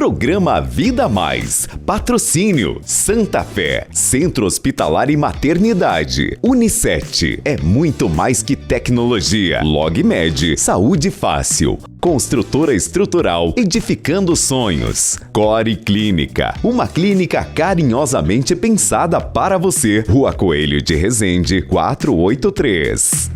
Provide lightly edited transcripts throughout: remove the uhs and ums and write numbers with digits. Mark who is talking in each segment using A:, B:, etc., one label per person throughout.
A: Programa Vida Mais. Patrocínio Santa Fé, Centro Hospitalar e Maternidade. Unicet, é muito mais que tecnologia. LogMed, saúde fácil. Construtora Estrutural, edificando sonhos. Core Clínica, uma clínica carinhosamente pensada para você. Rua Coelho de Resende, 483.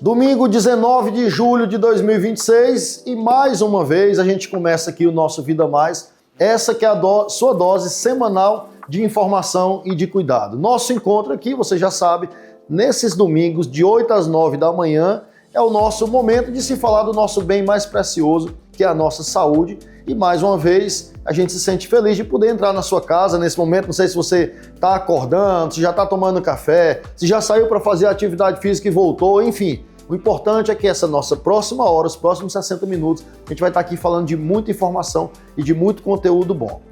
B: Domingo 19 de julho de 2026 e mais uma vez a gente começa aqui o nosso Vida Mais, essa que é a sua dose semanal de informação e de cuidado. Nosso encontro aqui, você já sabe, nesses domingos de 8 às 9 da manhã, é o nosso momento de se falar do nosso bem mais precioso, que é a nossa saúde. E mais uma vez, a gente se sente feliz de poder entrar na sua casa nesse momento. Não sei se você está acordando, se já está tomando café, se já saiu para fazer atividade física e voltou, enfim. O importante é que essa nossa próxima hora, os próximos 60 minutos, a gente vai estar aqui falando de muita informação e de muito conteúdo bom.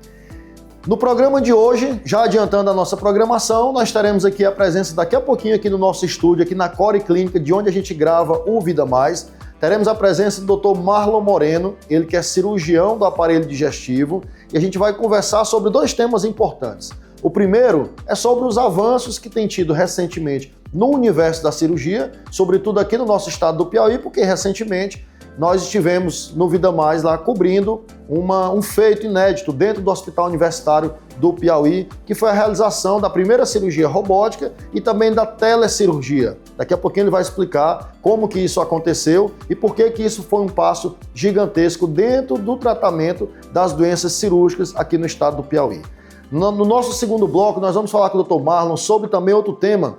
B: No programa de hoje, já adiantando a nossa programação, nós teremos aqui a presença daqui a pouquinho aqui no nosso estúdio, aqui na Core Clínica, de onde a gente grava o Vida Mais. Teremos a presença do Dr. Marlon Moreno, ele que é cirurgião do aparelho digestivo, e a gente vai conversar sobre dois temas importantes. O primeiro é sobre os avanços que tem tido recentemente no universo da cirurgia, sobretudo aqui no nosso estado do Piauí, porque recentemente nós estivemos no Vida Mais lá cobrindo um feito inédito dentro do Hospital Universitário do Piauí, que foi a realização da primeira cirurgia robótica e também da telecirurgia. Daqui a pouquinho ele vai explicar como que isso aconteceu e por que que isso foi um passo gigantesco dentro do tratamento das doenças cirúrgicas aqui no estado do Piauí. No nosso segundo bloco, nós vamos falar com o Dr. Marlon sobre também outro tema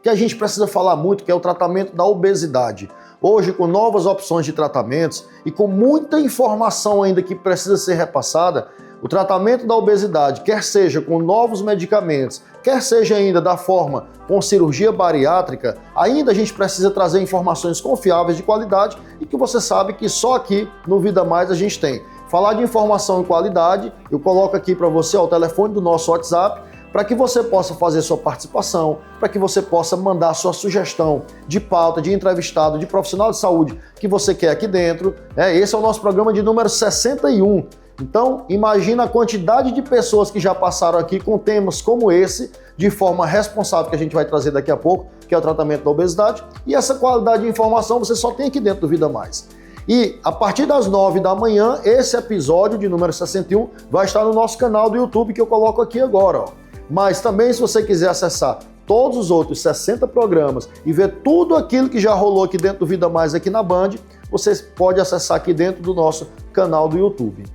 B: que a gente precisa falar muito, que é o tratamento da obesidade. Hoje, com novas opções de tratamentos e com muita informação ainda que precisa ser repassada, o tratamento da obesidade, quer seja com novos medicamentos, quer seja ainda da forma com cirurgia bariátrica, ainda a gente precisa trazer informações confiáveis de qualidade e que você sabe que só aqui no Vida Mais a gente tem. Falar de informação e qualidade, eu coloco aqui para você o telefone do nosso WhatsApp, para que você possa fazer sua participação, para que você possa mandar sua sugestão de pauta, de entrevistado, de profissional de saúde que você quer aqui dentro. Esse é o nosso programa de número 61. Então, imagina a quantidade de pessoas que já passaram aqui com temas como esse, de forma responsável, que a gente vai trazer daqui a pouco, que é o tratamento da obesidade. E essa qualidade de informação você só tem aqui dentro do Vida Mais. E a partir das 9 da manhã, esse episódio de número 61 vai estar no nosso canal do YouTube, que eu coloco aqui agora, ó. Mas também, se você quiser acessar todos os outros 60 programas e ver tudo aquilo que já rolou aqui dentro do Vida Mais aqui na Band, você pode acessar aqui dentro do nosso canal do YouTube.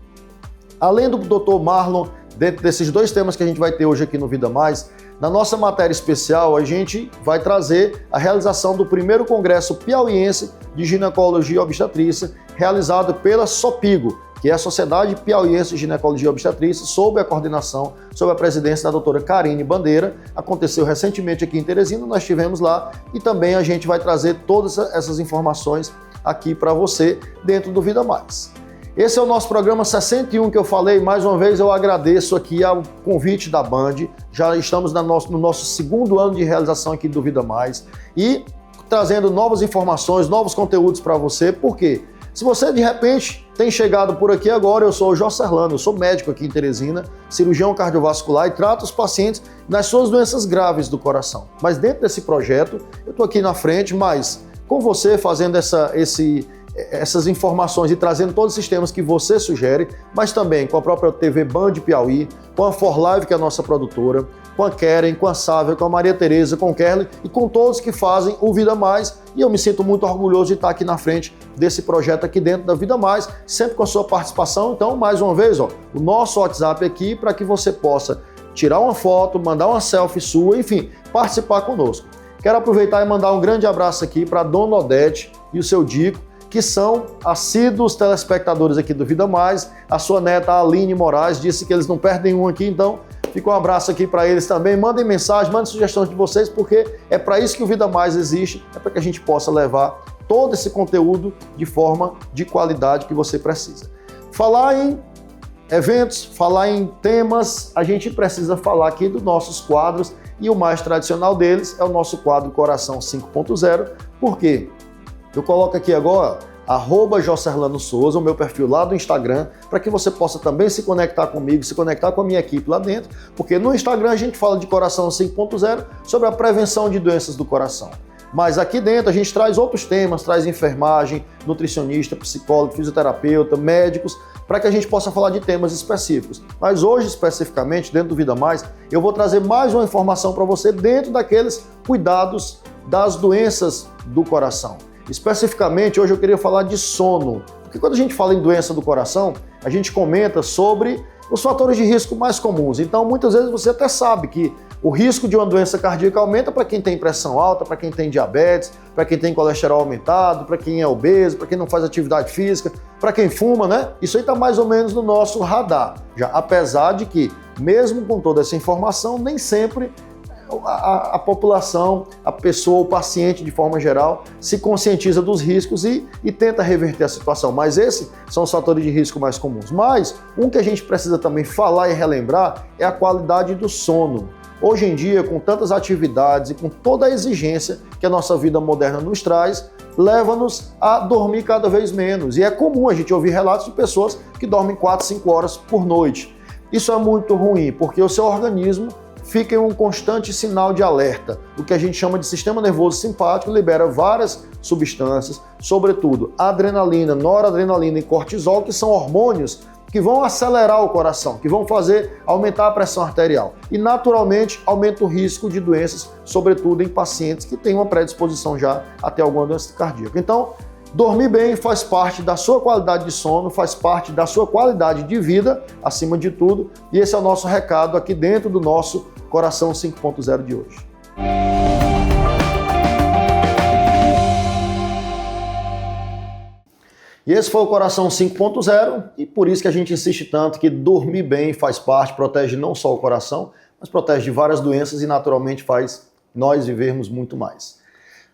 B: Além do Dr. Marlon, dentro desses dois temas que a gente vai ter hoje aqui no Vida Mais, na nossa matéria especial a gente vai trazer a realização do primeiro Congresso Piauiense de Ginecologia e Obstetrícia, realizado pela SOPIGO, que é a Sociedade Piauiense de Ginecologia e Obstetrícia, sob a coordenação, sob a presidência da doutora Karine Bandeira. Aconteceu recentemente aqui em Teresina, nós estivemos lá e também a gente vai trazer todas essas informações aqui para você dentro do Vida Mais. Esse é o nosso programa 61 que eu falei. Mais uma vez eu agradeço aqui ao convite da Band. Já estamos no nosso segundo ano de realização aqui do Vida Mais e trazendo novas informações, novos conteúdos para você. Por quê? Se você, de repente, tem chegado por aqui agora, eu sou o Josserlano, eu sou médico aqui em Teresina, cirurgião cardiovascular e trato os pacientes nas suas doenças graves do coração. Mas dentro desse projeto, eu estou aqui na frente, mas com você fazendo essas informações e trazendo todos os sistemas que você sugere, mas também com a própria TV Band Piauí, com a For Live, que é a nossa produtora, com a Keren, com a Sávia, com a Maria Tereza, com o Kerley e com todos que fazem o Vida Mais. E eu me sinto muito orgulhoso de estar aqui na frente desse projeto aqui dentro da Vida Mais, sempre com a sua participação. Então, mais uma vez, o nosso WhatsApp aqui para que você possa tirar uma foto, mandar uma selfie sua, enfim, participar conosco. Quero aproveitar e mandar um grande abraço aqui para a Dona Odete e o seu Dico, que são assíduos telespectadores aqui do Vida Mais. A sua neta Aline Moraes disse que eles não perdem um aqui, então fica um abraço aqui para eles também. Mandem mensagem, mandem sugestões de vocês, porque é para isso que o Vida Mais existe, é para que a gente possa levar todo esse conteúdo de forma de qualidade que você precisa. Falar em eventos, falar em temas, a gente precisa falar aqui dos nossos quadros e o mais tradicional deles é o nosso quadro Coração 5.0. Por quê? Eu coloco aqui agora @joserlano_souza, o meu perfil lá do Instagram, para que você possa também se conectar comigo, se conectar com a minha equipe lá dentro, porque no Instagram a gente fala de Coração 5.0 sobre a prevenção de doenças do coração. Mas aqui dentro a gente traz outros temas, traz enfermagem, nutricionista, psicólogo, fisioterapeuta, médicos, para que a gente possa falar de temas específicos. Mas hoje, especificamente, dentro do Vida Mais, eu vou trazer mais uma informação para você dentro daqueles cuidados das doenças do coração. Especificamente, hoje eu queria falar de sono, porque quando a gente fala em doença do coração, a gente comenta sobre os fatores de risco mais comuns. Então, muitas vezes você até sabe que o risco de uma doença cardíaca aumenta para quem tem pressão alta, para quem tem diabetes, para quem tem colesterol aumentado, para quem é obeso, para quem não faz atividade física, para quem fuma, né? Isso aí está mais ou menos no nosso radar. Já, apesar de que, mesmo com toda essa informação, nem sempre a população, a pessoa, o paciente de forma geral, se conscientiza dos riscos e tenta reverter a situação. Mas esses são os fatores de risco mais comuns. Mas um que a gente precisa também falar e relembrar é a qualidade do sono. Hoje em dia, com tantas atividades e com toda a exigência que a nossa vida moderna nos traz, leva-nos a dormir cada vez menos. E é comum a gente ouvir relatos de pessoas que dormem 4, 5 horas por noite. Isso é muito ruim, porque o seu organismo fica em um constante sinal de alerta. O que a gente chama de sistema nervoso simpático libera várias substâncias, sobretudo adrenalina, noradrenalina e cortisol, que são hormônios que vão acelerar o coração, que vão fazer aumentar a pressão arterial. E, naturalmente, aumenta o risco de doenças, sobretudo em pacientes que têm uma predisposição já a ter alguma doença cardíaca. Então, dormir bem faz parte da sua qualidade de sono, faz parte da sua qualidade de vida, acima de tudo, e esse é o nosso recado aqui dentro do nosso Coração 5.0 de hoje. E esse foi o Coração 5.0 e por isso que a gente insiste tanto que dormir bem faz parte, protege não só o coração, mas protege de várias doenças e naturalmente faz nós vivermos muito mais.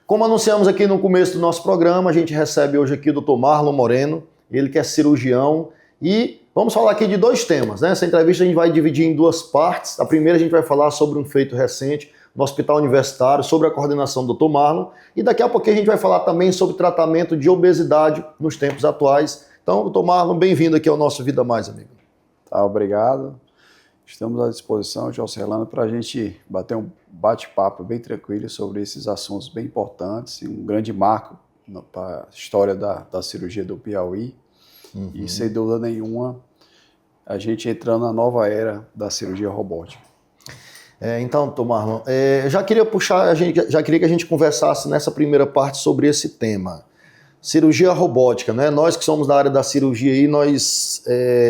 B: Como anunciamos aqui no começo do nosso programa, a gente recebe hoje aqui o Dr. Marlon Moreno, ele que é cirurgião, e vamos falar aqui de dois temas, né? Essa entrevista a gente vai dividir em duas partes. A primeira a gente vai falar sobre um feito recente no Hospital Universitário, sobre a coordenação do Dr. Marlon, e daqui a pouquinho a gente vai falar também sobre tratamento de obesidade nos tempos atuais. Então, Dr. Marlon, bem-vindo aqui ao nosso Vida Mais, amigo.
C: Tá, obrigado. Estamos à disposição, Joserlano, para a gente bater um bate-papo bem tranquilo sobre esses assuntos bem importantes e um grande marco para a história da cirurgia do Piauí. E, sem dúvida nenhuma, a gente entrando na nova era da cirurgia robótica.
B: Então, Dr. Marlon, já queria que a gente conversasse nessa primeira parte sobre esse tema. Cirurgia robótica, né? Nós que somos da área da cirurgia aí, nós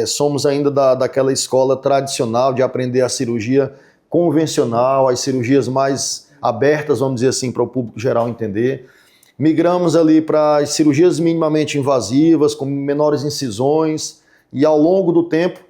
B: somos ainda daquela escola tradicional de aprender a cirurgia convencional, as cirurgias mais abertas, vamos dizer assim, para o público geral entender. Migramos ali para as cirurgias minimamente invasivas, com menores incisões, e ao longo do tempo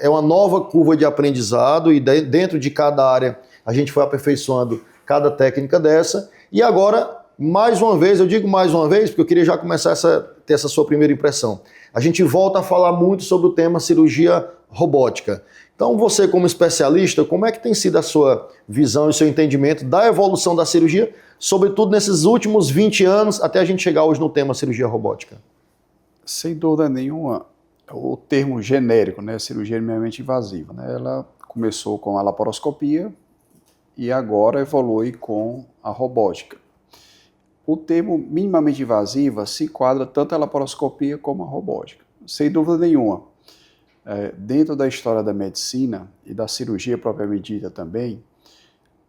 B: é uma nova curva de aprendizado e dentro de cada área a gente foi aperfeiçoando cada técnica dessa. E agora, mais uma vez, eu digo mais uma vez porque eu queria já começar a ter essa sua primeira impressão. A gente volta a falar muito sobre o tema cirurgia robótica. Então você como especialista, como é que tem sido a sua visão e o seu entendimento da evolução da cirurgia, sobretudo nesses últimos 20 anos, até a gente chegar hoje no tema cirurgia robótica?
C: Sem dúvida nenhuma, o termo genérico, né, cirurgia minimamente invasiva, né, ela começou com a laparoscopia e agora evolui com a robótica. O termo minimamente invasiva se enquadra tanto a laparoscopia como a robótica. Sem dúvida nenhuma, dentro da história da medicina e da cirurgia propriamente dita também,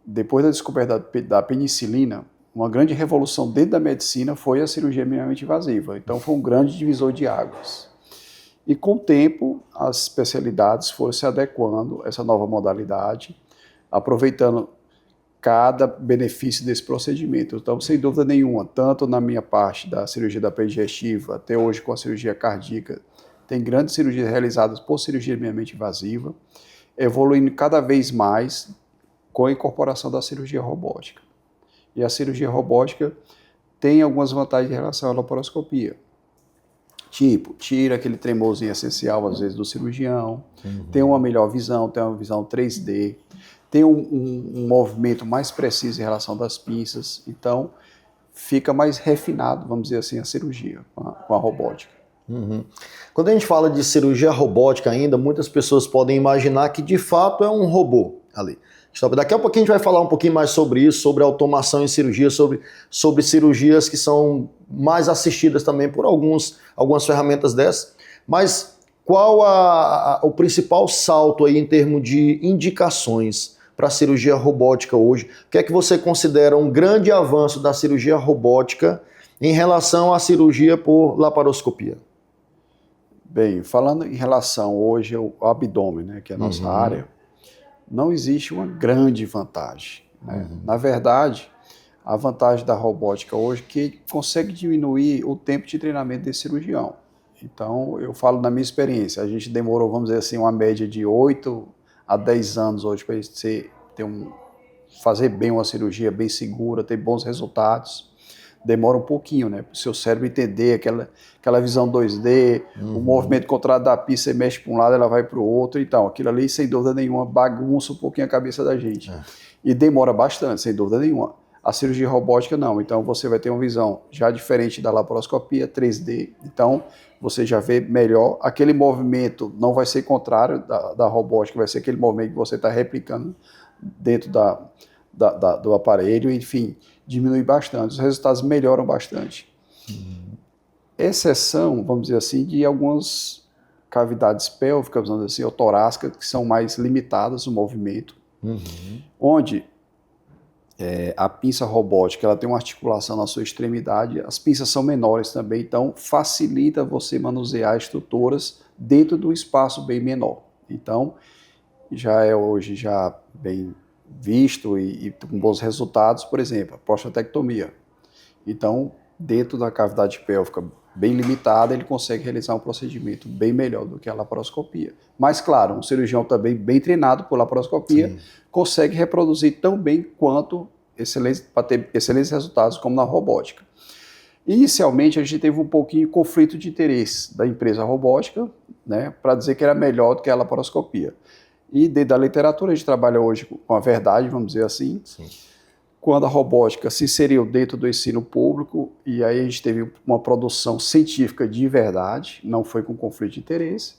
C: depois da descoberta da penicilina, uma grande revolução dentro da medicina foi a cirurgia minimamente invasiva. Então foi um grande divisor de águas. E com o tempo, as especialidades foram se adequando a essa nova modalidade, aproveitando cada benefício desse procedimento. Então, sem dúvida nenhuma, tanto na minha parte da cirurgia da apneia digestiva, até hoje com a cirurgia cardíaca, tem grandes cirurgias realizadas por cirurgia minimamente invasiva, evoluindo cada vez mais com a incorporação da cirurgia robótica. E a cirurgia robótica tem algumas vantagens em relação à laparoscopia. Tipo, tira aquele tremosinho essencial, às vezes, do cirurgião, tem uma melhor visão, tem uma visão 3D, tem um movimento mais preciso em relação das pinças. Então, fica mais refinado, vamos dizer assim, a cirurgia com a robótica.
B: Uhum. Quando a gente fala de cirurgia robótica ainda, muitas pessoas podem imaginar que de fato é um robô ali. Daqui a pouquinho a gente vai falar um pouquinho mais sobre isso, sobre automação em cirurgia, sobre cirurgias que são mais assistidas também por algumas ferramentas dessas. Mas qual o principal salto aí em termos de indicações para a cirurgia robótica hoje? O que é que você considera um grande avanço da cirurgia robótica em relação à cirurgia por laparoscopia?
C: Bem, falando em relação hoje ao abdômen, né, que é a nossa área, não existe uma grande vantagem, né? Na verdade, a vantagem da robótica hoje é que consegue diminuir o tempo de treinamento desse cirurgião. Então, eu falo na minha experiência, a gente demorou, vamos dizer assim, uma média de 8 a 10 anos hoje para fazer bem uma cirurgia bem segura, ter bons resultados. Demora um pouquinho, né, para o seu cérebro entender aquela visão 2D, o movimento contrário da pista, você mexe para um lado, ela vai para o outro, então, aquilo ali, sem dúvida nenhuma, bagunça um pouquinho a cabeça da gente. E demora bastante, sem dúvida nenhuma. A cirurgia robótica não, então você vai ter uma visão já diferente da laparoscopia, 3D, então você já vê melhor. Aquele movimento não vai ser contrário da robótica, vai ser aquele movimento que você está replicando dentro do aparelho, enfim, diminui bastante, os resultados melhoram bastante. Exceção, vamos dizer assim, de algumas cavidades pélvicas, vamos dizer assim, ou torácicas, que são mais limitadas o movimento, onde a pinça robótica ela tem uma articulação na sua extremidade, as pinças são menores também, então facilita você manusear estruturas dentro do espaço bem menor. Então, já é hoje já bem visto e com bons resultados, por exemplo, a prostatectomia. Então, dentro da cavidade pélvica bem limitada, ele consegue realizar um procedimento bem melhor do que a laparoscopia. Mas, claro, um cirurgião também bem treinado por laparoscopia consegue reproduzir tão bem quanto para ter excelentes resultados como na robótica. Inicialmente, a gente teve um pouquinho de conflito de interesse da empresa robótica, né, para dizer que era melhor do que a laparoscopia. E dentro da literatura, a gente trabalha hoje com a verdade, vamos dizer assim, quando a robótica se inseriu dentro do ensino público, e aí a gente teve uma produção científica de verdade, não foi com conflito de interesse,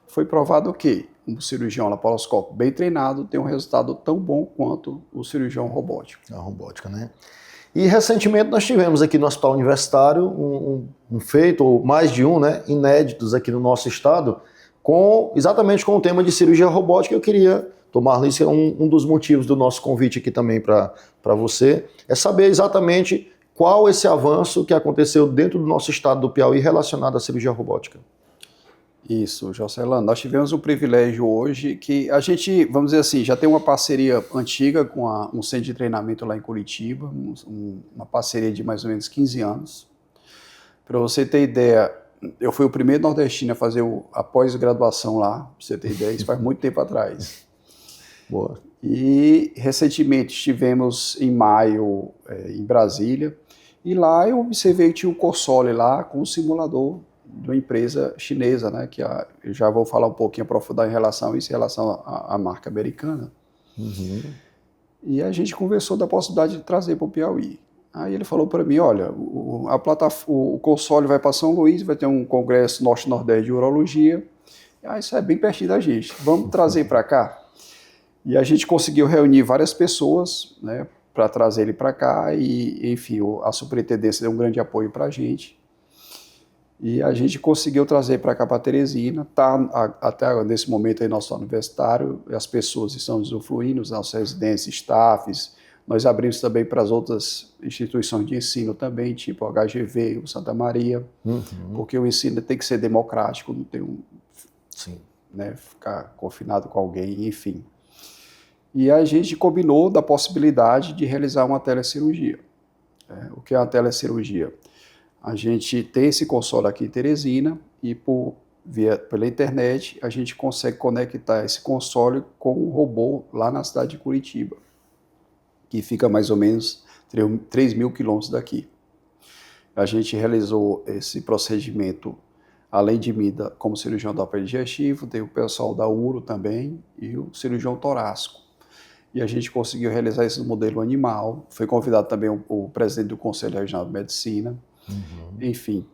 C: foi provado que um cirurgião laparoscópico bem treinado tem um resultado tão bom quanto o cirurgião robótico.
B: A robótica, né? E recentemente nós tivemos aqui no Hospital Universitário um feito, ou mais de um, né, inéditos aqui no nosso estado, exatamente com o tema de cirurgia robótica. Eu queria, Marlon, isso é um dos motivos do nosso convite aqui também para você, é saber exatamente qual esse avanço que aconteceu dentro do nosso estado do Piauí relacionado à cirurgia robótica.
C: Isso, Jocelyn, nós tivemos um privilégio hoje que a gente, vamos dizer assim, já tem uma parceria antiga com um centro de treinamento lá em Curitiba, uma parceria de mais ou menos 15 anos. Para você ter ideia, eu fui o primeiro nordestino a fazer a pós-graduação lá, para você ter ideia, isso faz muito tempo atrás.
B: Boa.
C: E recentemente estivemos em maio em Brasília, e lá eu observei que tinha um console lá com um simulador de uma empresa chinesa, né, que eu já vou falar um pouquinho, aprofundar em relação a isso, em relação à marca americana. E a gente conversou da possibilidade de trazer para o Piauí. Aí ele falou para mim, olha, o console vai para São Luís, vai ter um congresso Norte-Nordeste de Urologia, isso é bem pertinho da gente, vamos trazer para cá? E a gente conseguiu reunir várias pessoas, né, para trazer ele para cá, e enfim, a superintendência deu um grande apoio para a gente. E a gente conseguiu trazer para cá, para Teresina, até nesse momento aí nosso universitário, as pessoas estão usufruindo, os nossos residentes, staffs, nós abrimos também para as outras instituições de ensino também, tipo o HGV, o Santa Maria, porque o ensino tem que ser democrático, não tem né, ficar confinado com alguém, enfim. E a gente combinou da possibilidade de realizar uma telecirurgia. O que é a telecirurgia? A gente tem esse console aqui em Teresina e pela internet a gente consegue conectar esse console com um robô lá na cidade de Curitiba, que fica mais ou menos 3.000 quilômetros daqui. A gente realizou esse procedimento, além de mim, como cirurgião do aparelho digestivo, tem o pessoal da uro também e o cirurgião torácico. e a gente conseguiu realizar esse modelo animal. Foi convidado também o presidente do Conselho Regional de Medicina. Enfim,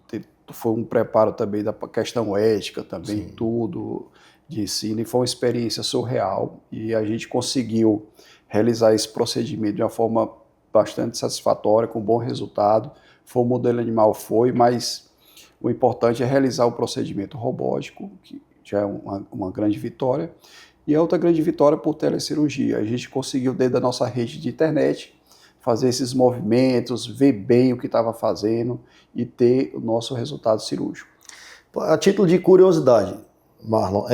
C: foi um preparo também da questão ética, também tudo de ensino, e foi uma experiência surreal, e a gente conseguiu realizar esse procedimento de uma forma bastante satisfatória, com bom resultado. Foi o modelo animal, mas o importante é realizar o procedimento robótico, que já é uma grande vitória. E a outra grande vitória por telecirurgia. A gente conseguiu, dentro da nossa rede de internet, fazer esses movimentos, ver bem o que estava fazendo e ter o nosso resultado cirúrgico.
B: A título de curiosidade, Marlon,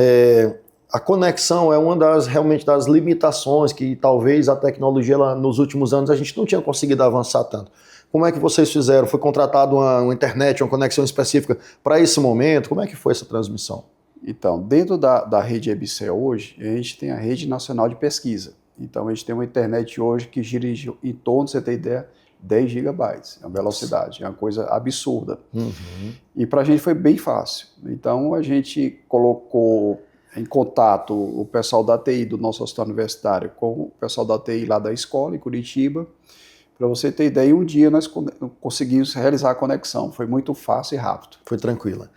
B: a conexão é uma realmente das limitações que talvez a tecnologia nos últimos anos a gente não tinha conseguido avançar tanto. Como é que vocês fizeram? Foi contratado uma internet, uma conexão específica para esse momento? Como é que foi essa transmissão?
C: Então, dentro da rede EBC hoje, a gente tem a Rede Nacional de Pesquisa. Então, a gente tem uma internet hoje que gira em torno, você ter ideia, 10 gigabytes, é uma velocidade, é uma coisa absurda. E para a gente foi bem fácil. Então, a gente colocou em contato o pessoal da TI do nosso hospital universitário com o pessoal da TI lá da escola, em Curitiba. Para você ter ideia, em um dia nós conseguimos realizar a conexão. Foi muito fácil e rápido.
B: Foi tranquila.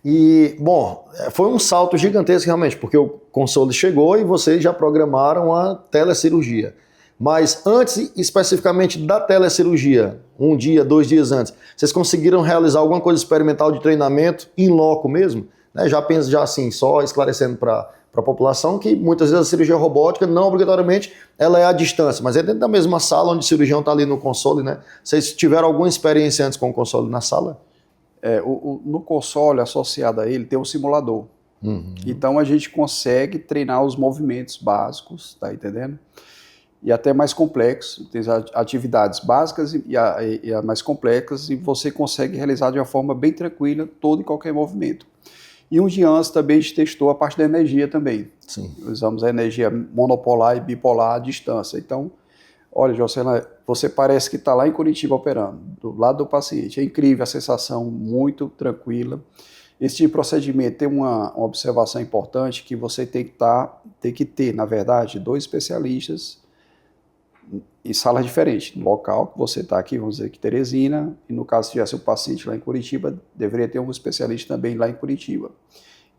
B: E, bom, foi um salto gigantesco realmente, porque o console chegou e vocês já programaram a telecirurgia. Mas antes, especificamente da telecirurgia, um dia, 2 dias antes, vocês conseguiram realizar alguma coisa experimental de treinamento in loco mesmo? Já assim, só esclarecendo para a população que muitas vezes a cirurgia robótica, não obrigatoriamente, ela é à distância, mas é dentro da mesma sala onde o cirurgião está ali no console, né? Vocês tiveram alguma experiência antes com o console na sala?
C: No console, associado a ele, tem um simulador. Então a gente consegue treinar os movimentos básicos, tá entendendo? E até mais complexos, tem atividades básicas e a mais complexas, e você consegue realizar de uma forma bem tranquila todo e qualquer movimento. E um dia antes também a gente testou a parte da energia também.
B: Sim.
C: Usamos a energia monopolar e bipolar à distância. Então, olha, Jocelyne, você parece que está lá em Curitiba operando, do lado do paciente. É incrível a sensação, muito tranquila. Esse tipo de procedimento tem uma observação importante, que você tem que ter, na verdade, 2 especialistas em salas diferentes. No local que você está aqui, vamos dizer que Teresina, e no caso se tivesse um paciente lá em Curitiba, deveria ter um especialista também lá em Curitiba.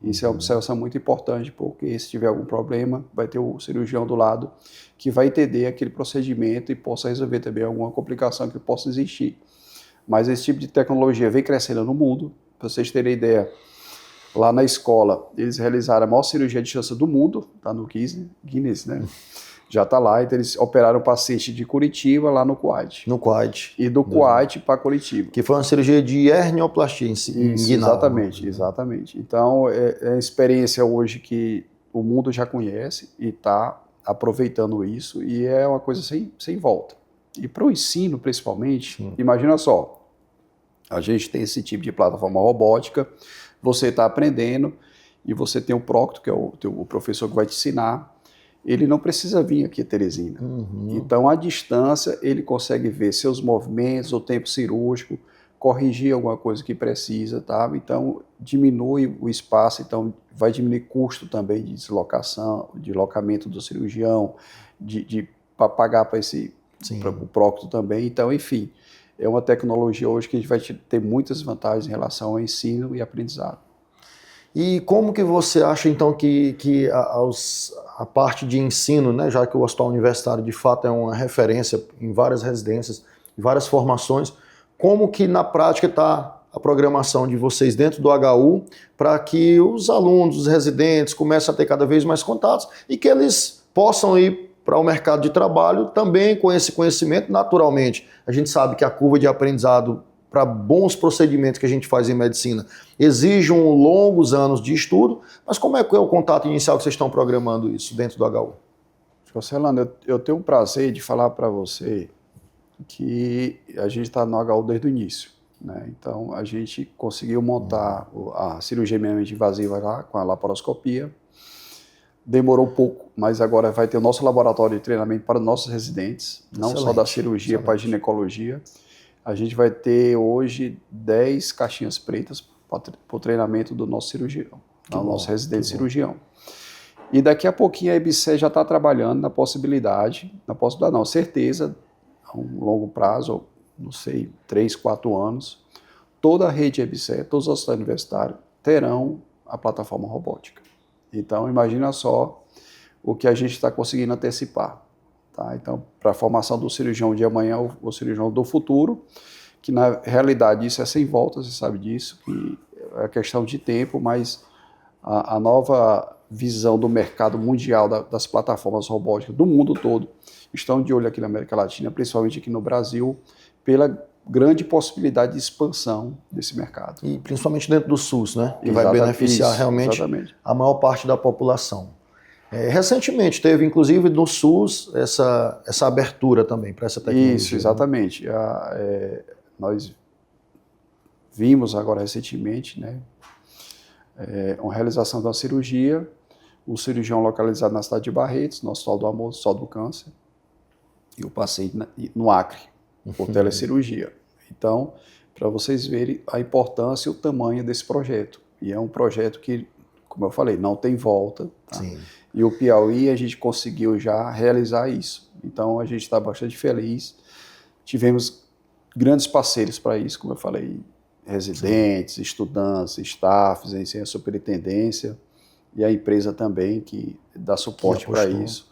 C: Isso é uma observação muito importante, porque se tiver algum problema, vai ter o cirurgião do lado que vai entender aquele procedimento e possa resolver também alguma complicação que possa existir. Mas esse tipo de tecnologia vem crescendo no mundo. Para vocês terem ideia, lá na escola, eles realizaram a maior cirurgia de distância do mundo, tá no Guinness, né? Já está lá, então eles operaram o paciente de Curitiba lá no Kuwait.
B: No Kuwait.
C: E do Kuwait para Curitiba.
B: Que foi uma cirurgia de hernioplastia em Guiná.
C: Exatamente. Então, é uma experiência hoje que o mundo já conhece e está aproveitando isso, e é uma coisa sem volta. E para o ensino, principalmente, imagina só, a gente tem esse tipo de plataforma robótica, você está aprendendo, e você tem o procto, que é o professor que vai te ensinar. Ele não precisa vir aqui a Teresina. Então, à distância, ele consegue ver seus movimentos, o tempo cirúrgico, corrigir alguma coisa que precisa, tá? Então, diminui o espaço, então vai diminuir custo também de deslocação, de deslocamento do cirurgião, para pagar para o procto também. Então, enfim, é uma tecnologia hoje que a gente vai ter muitas vantagens em relação ao ensino e aprendizado.
B: E como que você acha, então, que a parte de ensino, né, já que o Hospital Universitário, de fato, é uma referência em várias residências, em várias formações, como que, na prática, está a programação de vocês dentro do HU para que os alunos, os residentes, comecem a ter cada vez mais contatos e que eles possam ir para o mercado de trabalho também com esse conhecimento naturalmente. A gente sabe que a curva de aprendizado para bons procedimentos que a gente faz em medicina exige longos anos de estudo, mas como é que é o contato inicial que vocês estão programando isso dentro do HU?
C: Jocelyne, eu tenho o prazer de falar para você que a gente está no HU desde o início, né? Então, a gente conseguiu montar a cirurgia minimamente invasiva lá com a laparoscopia. Demorou um pouco, mas agora vai ter o nosso laboratório de treinamento para os nossos residentes, não só da cirurgia, para a ginecologia. A gente vai ter hoje 10 caixinhas pretas para o treinamento do nosso cirurgião, do nosso residente cirurgião. E daqui a pouquinho a EBSER já está trabalhando na possibilidade não, certeza, a um longo prazo, não sei, 3, 4 anos, toda a rede EBSER, todos os hospitais universitários terão a plataforma robótica. Então, imagina só o que a gente está conseguindo antecipar. Tá? Então, para a formação do cirurgião de amanhã, o cirurgião do futuro, que na realidade isso é sem volta, você sabe disso, que é questão de tempo, mas a nova visão do mercado mundial das plataformas robóticas do mundo todo estão de olho aqui na América Latina, principalmente aqui no Brasil, pela grande possibilidade de expansão desse mercado.
B: E principalmente dentro do SUS, né? Que vai beneficiar realmente a maior parte da população. Recentemente teve, inclusive, no SUS essa abertura também para essa tecnologia.
C: Isso, exatamente. Nós vimos agora recentemente, né, uma realização da cirurgia, um cirurgião localizado na cidade de Barretos, no Hospital do Amor, no Hospital do Câncer, e o paciente no Acre, por telecirurgia. Então, para vocês verem a importância e o tamanho desse projeto. E é um projeto que, como eu falei, não tem volta. Tá?
B: Sim.
C: E o Piauí, a gente conseguiu já realizar isso. Então, a gente está bastante feliz. Tivemos grandes parceiros para isso, como eu falei, residentes, sim, estudantes, staffs, a superintendência e a empresa também que dá suporte para isso.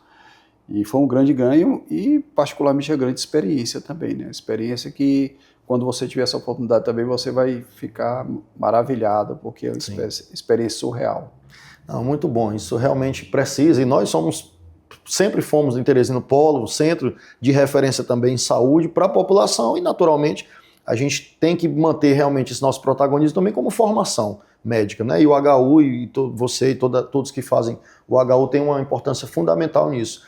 C: E foi um grande ganho e, particularmente, a grande experiência também, né? Experiência que, quando você tiver essa oportunidade também, você vai ficar maravilhado, porque é uma experiência surreal.
B: Não, muito bom, isso realmente precisa, e nós sempre fomos em Teresina Polo, centro de referência também em saúde para a população, e naturalmente a gente tem que manter realmente esse nosso protagonismo também como formação médica, né? E o HU e você e todos que fazem o HU tem uma importância fundamental nisso.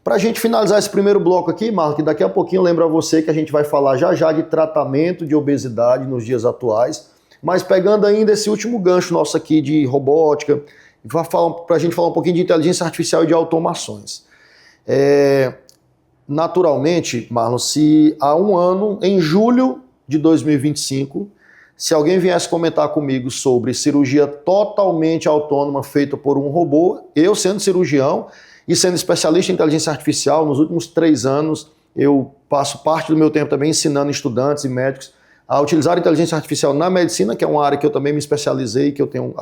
B: Para a gente finalizar esse primeiro bloco aqui, Marlon, que daqui a pouquinho eu lembro a você que a gente vai falar já de tratamento de obesidade nos dias atuais, mas pegando ainda esse último gancho nosso aqui de robótica, para a gente falar um pouquinho de inteligência artificial e de automações. Naturalmente, Marlon, se há um ano, em julho de 2025, se alguém viesse comentar comigo sobre cirurgia totalmente autônoma feita por um robô, eu sendo cirurgião e sendo especialista em inteligência artificial, nos últimos 3 anos eu passo parte do meu tempo também ensinando estudantes e médicos a utilizar a inteligência artificial na medicina, que é uma área que eu também me especializei, que eu tenho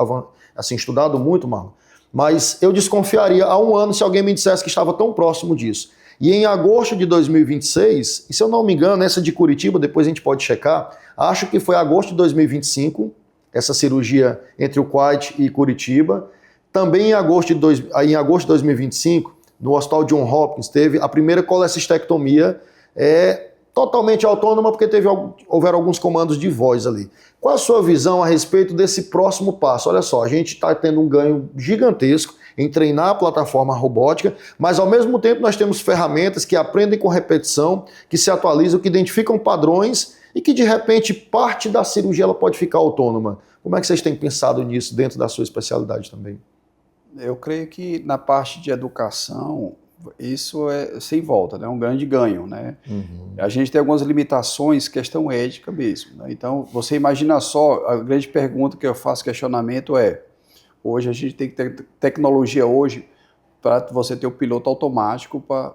B: assim, estudado muito, Marlon. Mas eu desconfiaria há um ano se alguém me dissesse que estava tão próximo disso. E em agosto de 2026, e se eu não me engano, essa de Curitiba, depois a gente pode checar, acho que foi agosto de 2025, essa cirurgia entre o Kuwait e Curitiba. Também em agosto de 2025, no Hospital John Hopkins, teve a primeira colecistectomia totalmente autônoma, porque houveram alguns comandos de voz ali. Qual a sua visão a respeito desse próximo passo? Olha só, a gente está tendo um ganho gigantesco em treinar a plataforma robótica, mas ao mesmo tempo nós temos ferramentas que aprendem com repetição, que se atualizam, que identificam padrões e que de repente parte da cirurgia ela pode ficar autônoma. Como é que vocês têm pensado nisso dentro da sua especialidade também?
C: Eu creio que na parte de educação, isso é sem volta, né? É um grande ganho, né? Uhum. A gente tem algumas limitações, questão ética mesmo, né? Então, você imagina só, a grande pergunta que eu faço, questionamento hoje a gente tem que ter tecnologia hoje para você ter o piloto automático para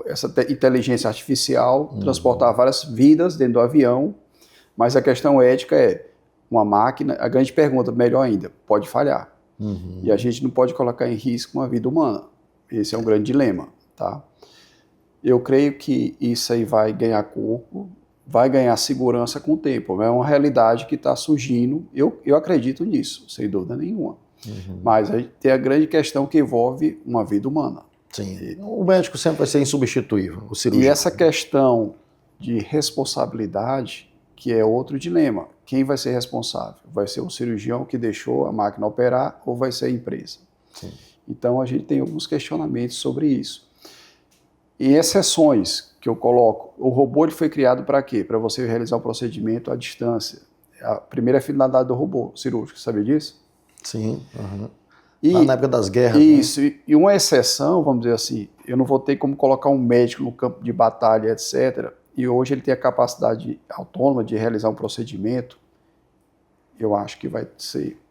C: essa inteligência artificial transportar várias vidas dentro do avião, mas a questão ética uma máquina, a grande pergunta, melhor ainda, pode falhar. Uhum. E a gente não pode colocar em risco uma vida humana. Esse é um grande dilema, tá? Eu creio que isso aí vai ganhar corpo, vai ganhar segurança com o tempo. É uma realidade que está surgindo. Eu acredito nisso, sem dúvida nenhuma. Uhum. Mas aí tem a grande questão que envolve uma vida humana.
B: Sim. O médico sempre vai ser insubstituível, o cirurgião.
C: E essa questão de responsabilidade, que é outro dilema. Quem vai ser responsável? Vai ser o cirurgião que deixou a máquina operar ou vai ser a empresa? Sim. Então, a gente tem alguns questionamentos sobre isso. Em exceções que eu coloco, o robô ele foi criado para quê? Para você realizar um procedimento à distância. A primeira finalidade do robô cirúrgico, sabia disso?
B: Sim. Uhum. Lá na época das guerras.
C: Isso. Né? E uma exceção, vamos dizer assim, eu não vou ter como colocar um médico no campo de batalha, etc., e hoje ele tem a capacidade autônoma de realizar um procedimento. eu acho que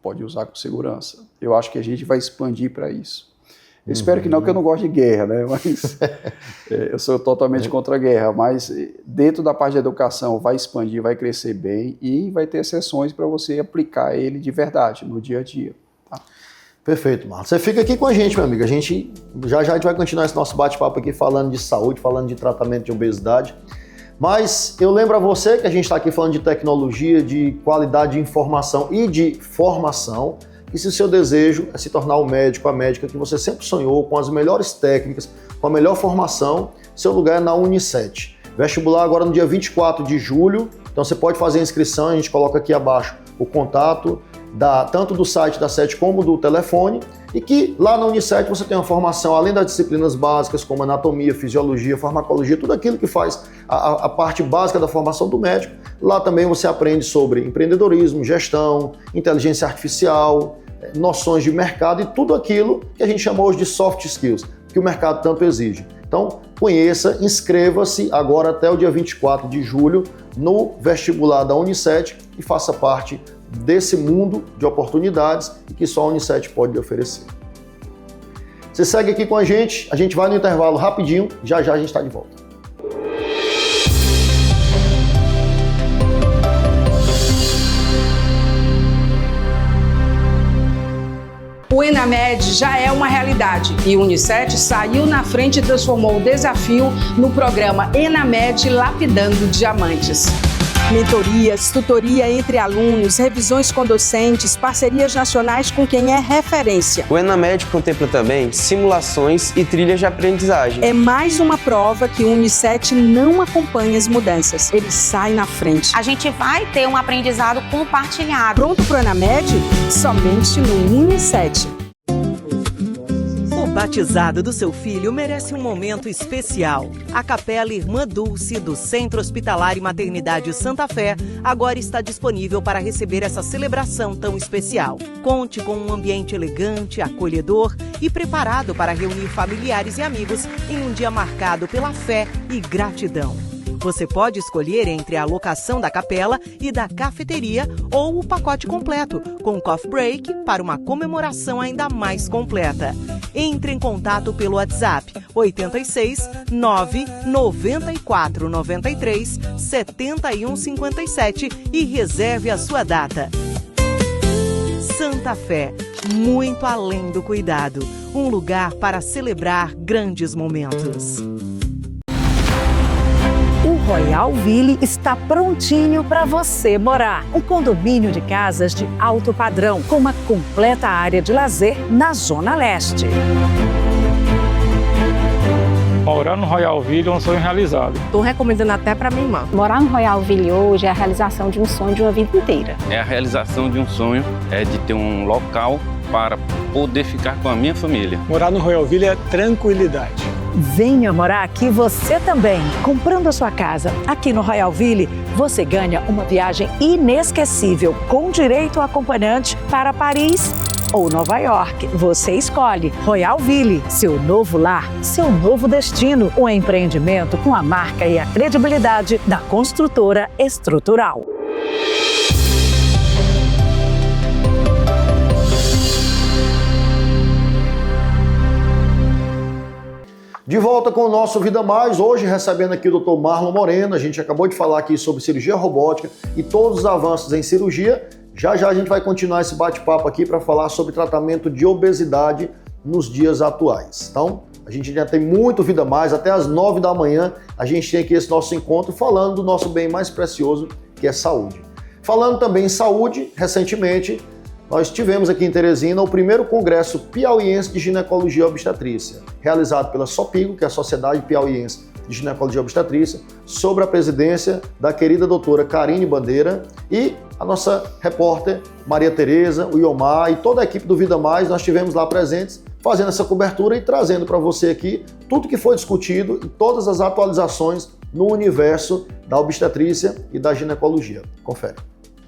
C: pode usar com segurança. Eu acho que a gente vai expandir para isso. Eu espero que não, porque eu não gosto de guerra, né? Mas eu sou totalmente contra a guerra. Mas dentro da parte da educação vai expandir, vai crescer bem e vai ter sessões para você aplicar ele de verdade no dia a dia. Tá?
B: Perfeito, Marlon. Você fica aqui com a gente, meu amigo. A gente vai continuar esse nosso bate-papo aqui falando de saúde, falando de tratamento de obesidade. Mas eu lembro a você que a gente está aqui falando de tecnologia, de qualidade de informação e de formação. E se o seu desejo é se tornar o médico, a médica que você sempre sonhou, com as melhores técnicas, com a melhor formação, seu lugar é na Unicet. Vestibular agora no dia 24 de julho, então você pode fazer a inscrição, a gente coloca aqui abaixo o contato, tanto do site da SET como do telefone, e que lá na Unicet você tem uma formação, além das disciplinas básicas, como anatomia, fisiologia, farmacologia, tudo aquilo que faz a parte básica da formação do médico. Lá também você aprende sobre empreendedorismo, gestão, inteligência artificial, noções de mercado e tudo aquilo que a gente chama hoje de soft skills, que o mercado tanto exige. Então, conheça, inscreva-se agora até o dia 24 de julho no vestibular da Unicet e faça parte desse mundo de oportunidades que só a Unicet pode lhe oferecer. Você segue aqui com a gente vai no intervalo rapidinho, já a gente está de volta.
D: O Enamed já é uma realidade e o Unicet saiu na frente e transformou o desafio no programa Enamed Lapidando Diamantes. Mentorias, tutoria entre alunos, revisões com docentes, parcerias nacionais com quem é referência.
E: O Enamed contempla também simulações e trilhas de aprendizagem.
D: É mais uma prova que o Unicet não acompanha as mudanças, ele sai na frente.
F: A gente vai ter um aprendizado compartilhado.
D: Pronto para o Enamed? Somente no Unicet.
G: O batizado do seu filho merece um momento especial. A Capela Irmã Dulce, do Centro Hospitalar e Maternidade Santa Fé, agora está disponível para receber essa celebração tão especial. Conte com um ambiente elegante, acolhedor e preparado para reunir familiares e amigos em um dia marcado pela fé e gratidão. Você pode escolher entre a locação da capela e da cafeteria ou o pacote completo, com coffee break para uma comemoração ainda mais completa. Entre em contato pelo WhatsApp 86 9 94 93 71 57 e reserve a sua data. Santa Fé, muito além do cuidado, um lugar para celebrar grandes momentos.
H: O Royalville está prontinho para você morar. Um condomínio de casas de alto padrão, com uma completa área de lazer na Zona Leste.
I: Morar no Royalville é um sonho realizado.
J: Estou recomendando até para minha irmã.
K: Morar no Royalville hoje é a realização de um sonho de uma vida inteira.
L: É a realização de um sonho, de ter um local para poder ficar com a minha família.
I: Morar no Royalville é tranquilidade.
H: Venha morar aqui você também. Comprando a sua casa aqui no Royalville, você ganha uma viagem inesquecível com direito a acompanhante para Paris ou Nova York. Você escolhe. Royalville, seu novo lar, seu novo destino. Um empreendimento com a marca e a credibilidade da construtora Estrutural.
B: De volta com o nosso Vida Mais, hoje recebendo aqui o Dr. Marlon Moreno. A gente acabou de falar aqui sobre cirurgia robótica e todos os avanços em cirurgia. Já a gente vai continuar esse bate-papo aqui para falar sobre tratamento de obesidade nos dias atuais. Então, a gente já tem muito Vida Mais, até às 9 da manhã a gente tem aqui esse nosso encontro falando do nosso bem mais precioso, que é saúde. Falando também em saúde, recentemente nós tivemos aqui em Teresina o primeiro Congresso Piauiense de Ginecologia e Obstetrícia, realizado pela SOPIGO, que é a Sociedade Piauiense de Ginecologia e Obstetrícia, sob a presidência da querida doutora Karine Bandeira e a nossa repórter Maria Tereza, o Iomar e toda a equipe do Vida Mais. Nós estivemos lá presentes fazendo essa cobertura e trazendo para você aqui tudo que foi discutido e todas as atualizações no universo da obstetrícia e da ginecologia. Confere.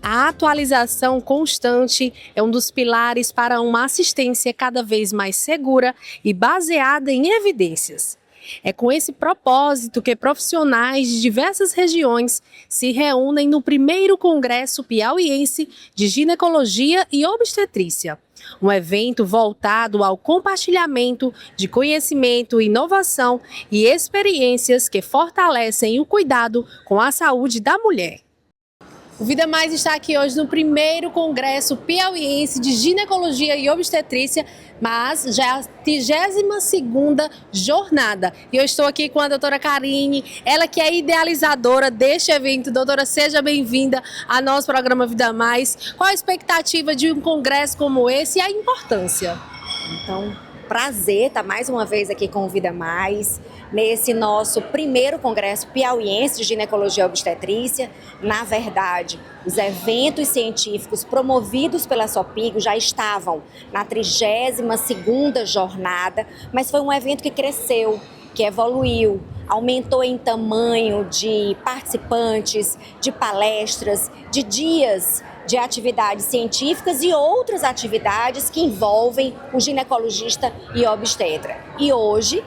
J: A atualização constante é um dos pilares para uma assistência cada vez mais segura e baseada em evidências. É com esse propósito que profissionais de diversas regiões se reúnem no primeiro Congresso Piauiense de Ginecologia e Obstetrícia. Um evento voltado ao compartilhamento de conhecimento, inovação e experiências que fortalecem o cuidado com a saúde da mulher. O Vida Mais está aqui hoje no primeiro Congresso Piauiense de Ginecologia e Obstetrícia, mas já é a 32ª jornada. E eu estou aqui com a doutora Karine, ela que é idealizadora deste evento. Doutora, seja bem-vinda ao nosso programa Vida Mais. Qual a expectativa de um congresso como esse e a importância?
M: Então, prazer estar mais uma vez aqui com o Vida Mais, nesse nosso primeiro Congresso Piauiense de Ginecologia e Obstetrícia. Na verdade, os eventos científicos promovidos pela Sopigo já estavam na 32ª jornada, mas foi um evento que cresceu, que evoluiu, aumentou em tamanho de participantes, de palestras, de dias de atividades científicas e outras atividades que envolvem o ginecologista e obstetra. E hoje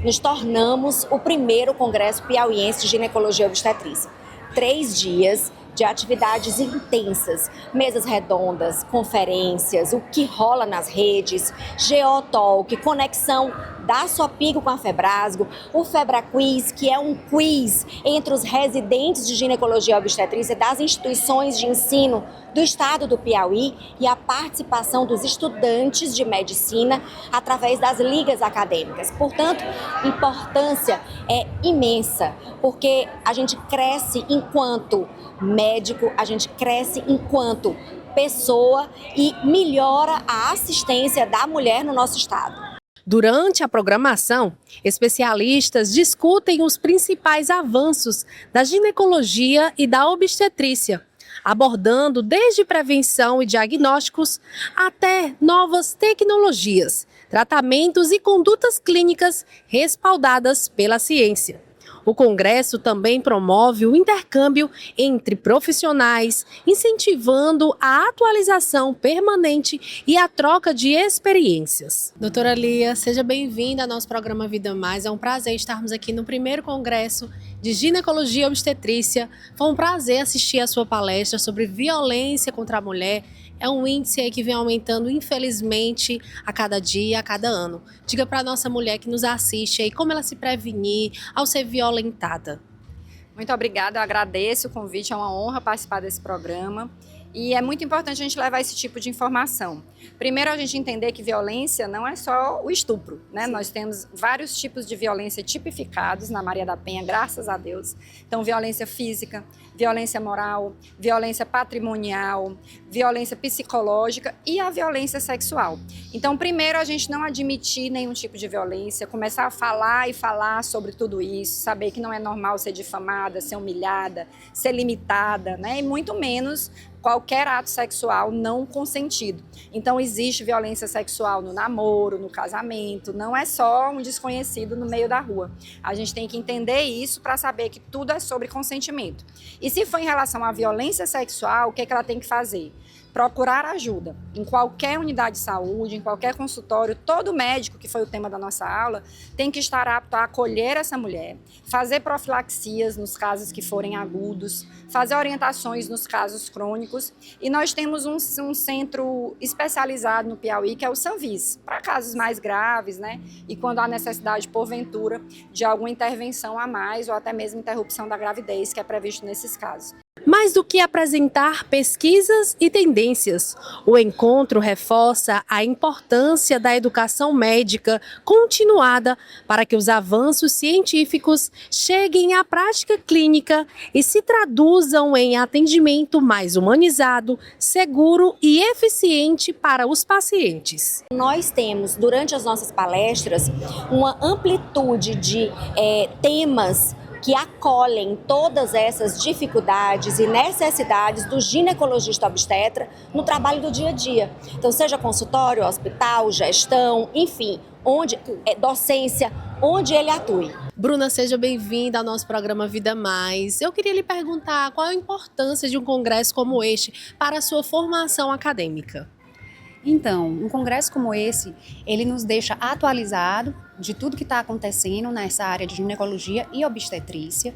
M: nos tornamos o primeiro Congresso Piauiense de Ginecologia e Obstetrícia. 3 dias de atividades intensas, mesas redondas, conferências, o que rola nas redes, Geotalk, conexão da Sopigo com a Febrasgo, o Febraquiz, que é um quiz entre os residentes de ginecologia e obstetrícia das instituições de ensino do estado do Piauí e a participação dos estudantes de medicina através das ligas acadêmicas. Portanto, a importância é imensa, porque a gente cresce enquanto médico, a gente cresce enquanto pessoa e melhora a assistência da mulher no nosso estado.
J: Durante a programação, especialistas discutem os principais avanços da ginecologia e da obstetrícia, abordando desde prevenção e diagnósticos até novas tecnologias, tratamentos e condutas clínicas respaldadas pela ciência. O Congresso também promove o intercâmbio entre profissionais, incentivando a atualização permanente e a troca de experiências. Doutora Lia, seja bem-vinda ao nosso programa Vida Mais. É um prazer estarmos aqui no primeiro Congresso de Ginecologia e Obstetrícia. Foi um prazer assistir a sua palestra sobre violência contra a mulher. É um índice aí que vem aumentando, infelizmente, a cada dia, a cada ano. Diga para a nossa mulher que nos assiste aí como ela se prevenir ao ser violentada.
N: Muito obrigada, eu agradeço o convite, é uma honra participar desse programa. E é muito importante a gente levar esse tipo de informação. Primeiro, a gente entender que violência não é só o estupro, né? Nós temos vários tipos de violência tipificados na Maria da Penha, graças a Deus. Então, violência física, violência moral, violência patrimonial, violência psicológica e a violência sexual. Então, primeiro, a gente não admitir nenhum tipo de violência, começar a falar sobre tudo isso, saber que não é normal ser difamada, ser humilhada, ser limitada, né? E muito menos qualquer ato sexual não consentido. Então, existe violência sexual no namoro, no casamento, não é só um desconhecido no meio da rua. A gente tem que entender isso para saber que tudo é sobre consentimento. E se for em relação à violência sexual, o que ela tem que fazer? Procurar ajuda. Em qualquer unidade de saúde, em qualquer consultório, todo médico, que foi o tema da nossa aula, tem que estar apto a acolher essa mulher, fazer profilaxias nos casos que forem agudos, fazer orientações nos casos crônicos. E nós temos um centro especializado no Piauí, que é o Sanvis, para casos mais graves, né? E quando há necessidade, porventura, de alguma intervenção a mais ou até mesmo interrupção da gravidez, que é previsto nesses casos.
J: Mais do que apresentar pesquisas e tendências, o encontro reforça a importância da educação médica continuada para que os avanços científicos cheguem à prática clínica e se traduzam em atendimento mais humanizado, seguro e eficiente para os pacientes.
M: Nós temos, durante as nossas palestras, uma amplitude de temas que acolhem todas essas dificuldades e necessidades do ginecologista obstetra no trabalho do dia a dia. Então, seja consultório, hospital, gestão, enfim, docência, onde ele atue.
J: Bruna, seja bem-vinda ao nosso programa Vida Mais. Eu queria lhe perguntar qual a importância de um congresso como este para a sua formação acadêmica.
O: Então, um congresso como esse, ele nos deixa atualizado de tudo que está acontecendo nessa área de ginecologia e obstetrícia,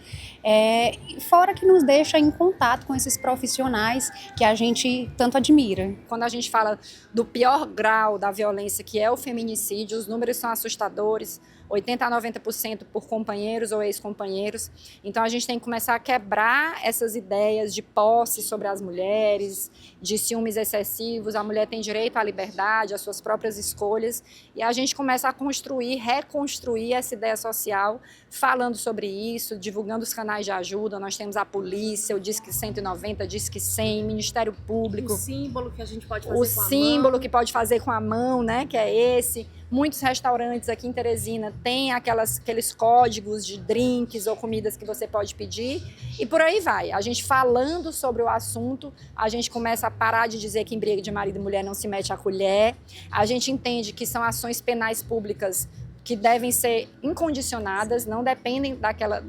O: fora que nos deixa em contato com esses profissionais que a gente tanto admira.
N: Quando a gente fala do pior grau da violência, que é o feminicídio, os números são assustadores, 80% a 90% por companheiros ou ex-companheiros. Então a gente tem que começar a quebrar essas ideias de posse sobre as mulheres, de ciúmes excessivos. A mulher tem direito à liberdade, às suas próprias escolhas, e a gente começa a construir, reconstruir essa ideia social, falando sobre isso, divulgando os canais de ajuda. Nós temos a polícia, o Disque 190, Disque 100, Ministério Público.
J: O símbolo que a gente pode fazer
N: o
J: com a
N: símbolo
J: mão.
N: que pode fazer com a mão, né, que é esse. Muitos restaurantes aqui em Teresina têm aqueles códigos de drinks ou comidas que você pode pedir, e por aí vai. A gente falando sobre o assunto, a gente começa a parar de dizer que em briga de marido e mulher não se mete a colher. A gente entende que são ações penais públicas que devem ser incondicionadas, não dependem daquela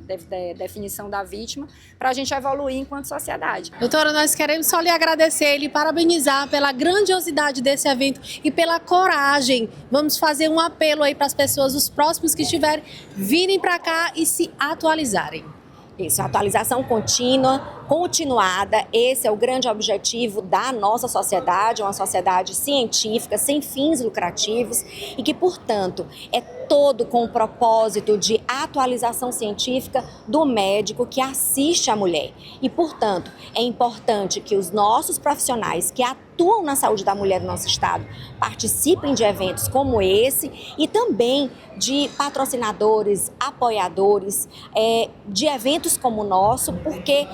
N: definição da vítima, para a gente evoluir enquanto sociedade.
J: Doutora, nós queremos só lhe agradecer e lhe parabenizar pela grandiosidade desse evento e pela coragem. Vamos fazer um apelo aí para as pessoas, os próximos que estiverem, virem para cá e se atualizarem.
M: Isso, atualização contínua, continuada, esse é o grande objetivo da nossa sociedade, uma sociedade científica, sem fins lucrativos e que, portanto, é todo com o propósito de atualização científica do médico que assiste a mulher. E, portanto, é importante que os nossos profissionais que atuam na saúde da mulher do nosso estado participem de eventos como esse e também de patrocinadores, apoiadores, de eventos como o nosso, porque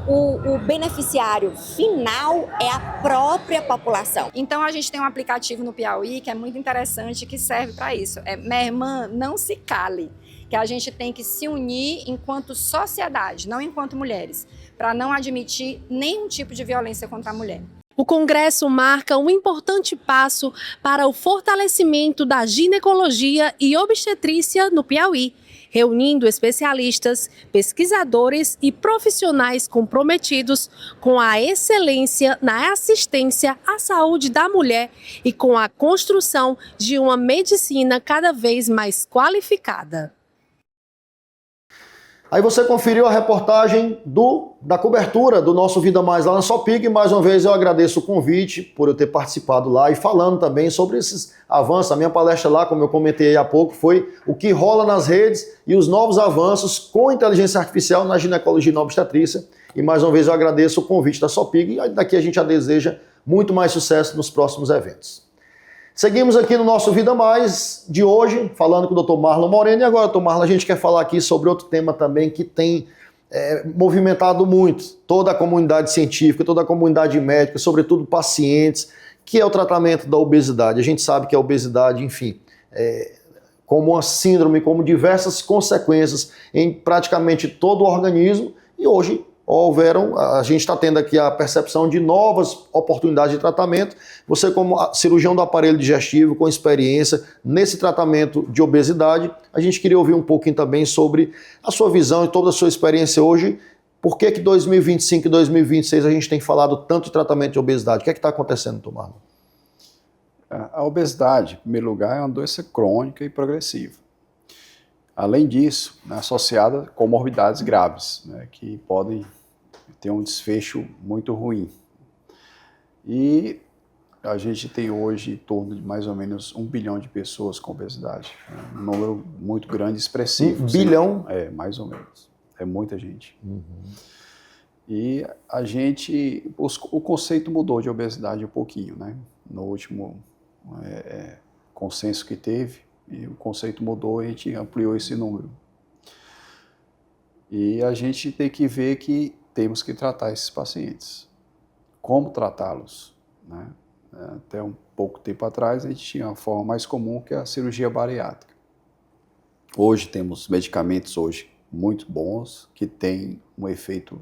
M: o beneficiário final é a própria população.
N: Então a gente tem um aplicativo no Piauí que é muito interessante, que serve para isso. Minha irmã, não se cale, que a gente tem que se unir enquanto sociedade, não enquanto mulheres, para não admitir nenhum tipo de violência contra a mulher.
J: O Congresso marca um importante passo para o fortalecimento da ginecologia e obstetrícia no Piauí, reunindo especialistas, pesquisadores e profissionais comprometidos com a excelência na assistência à saúde da mulher e com a construção de uma medicina cada vez mais qualificada.
B: Aí você conferiu a reportagem da cobertura do nosso Vida Mais lá na Sopig. Mais uma vez eu agradeço o convite por eu ter participado lá e falando também sobre esses avanços. A minha palestra lá, como eu comentei há pouco, foi o que rola nas redes e os novos avanços com inteligência artificial na ginecologia e na obstetrícia. E mais uma vez eu agradeço o convite da Sopig e daqui a gente já deseja muito mais sucesso nos próximos eventos. Seguimos aqui no nosso Vida Mais de hoje, falando com o Dr. Marlon Moreno. E agora, Dr. Marlon, a gente quer falar aqui sobre outro tema também que tem movimentado muito toda a comunidade científica, toda a comunidade médica, sobretudo pacientes, que é o tratamento da obesidade. A gente sabe que a obesidade, enfim, como uma síndrome, como diversas consequências em praticamente todo o organismo, e hoje a gente está tendo aqui a percepção de novas oportunidades de tratamento. Você, como cirurgião do aparelho digestivo, com experiência nesse tratamento de obesidade, a gente queria ouvir um pouquinho também sobre a sua visão e toda a sua experiência hoje. Por que 2025 e 2026 a gente tem falado tanto de tratamento de obesidade? O que é que está acontecendo, Tomás?
C: A obesidade, em primeiro lugar, é uma doença crônica e progressiva. Além disso, associada a comorbidades graves, que podem ter um desfecho muito ruim. E a gente tem hoje em torno de mais ou menos 1 bilhão de pessoas com obesidade. Um número muito grande, expressivo.
B: 1 bilhão?
C: Mais ou menos. É muita gente. Uhum. E o conceito mudou de obesidade um pouquinho, né? No último consenso que teve, e o conceito mudou e a gente ampliou esse número. E a gente tem que ver que temos que tratar esses pacientes. Como tratá-los? Né? Até um pouco tempo atrás a gente tinha uma forma mais comum, que é a cirurgia bariátrica. Hoje temos medicamentos muito bons, que têm um efeito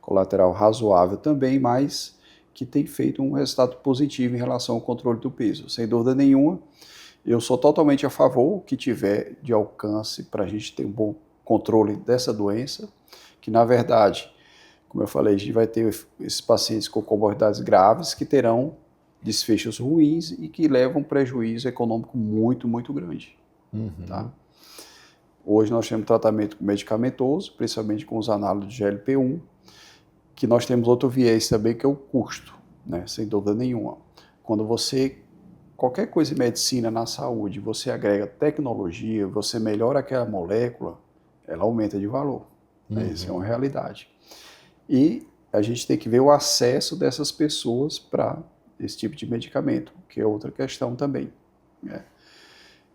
C: colateral razoável também, mas que tem feito um resultado positivo em relação ao controle do peso. Sem dúvida nenhuma, eu sou totalmente a favor que tiver de alcance para a gente ter um bom controle dessa doença, que na verdade, como eu falei, a gente vai ter esses pacientes com comorbidades graves que terão desfechos ruins e que levam um prejuízo econômico muito, muito grande. Tá? Hoje nós temos tratamento medicamentoso, principalmente com os análogos de GLP-1, que nós temos outro viés também, que é o custo, né? Sem dúvida nenhuma. Quando qualquer coisa em medicina, na saúde, você agrega tecnologia, você melhora aquela molécula, ela aumenta de valor. Né? Isso é uma realidade. E a gente tem que ver o acesso dessas pessoas para esse tipo de medicamento, que é outra questão também. Né?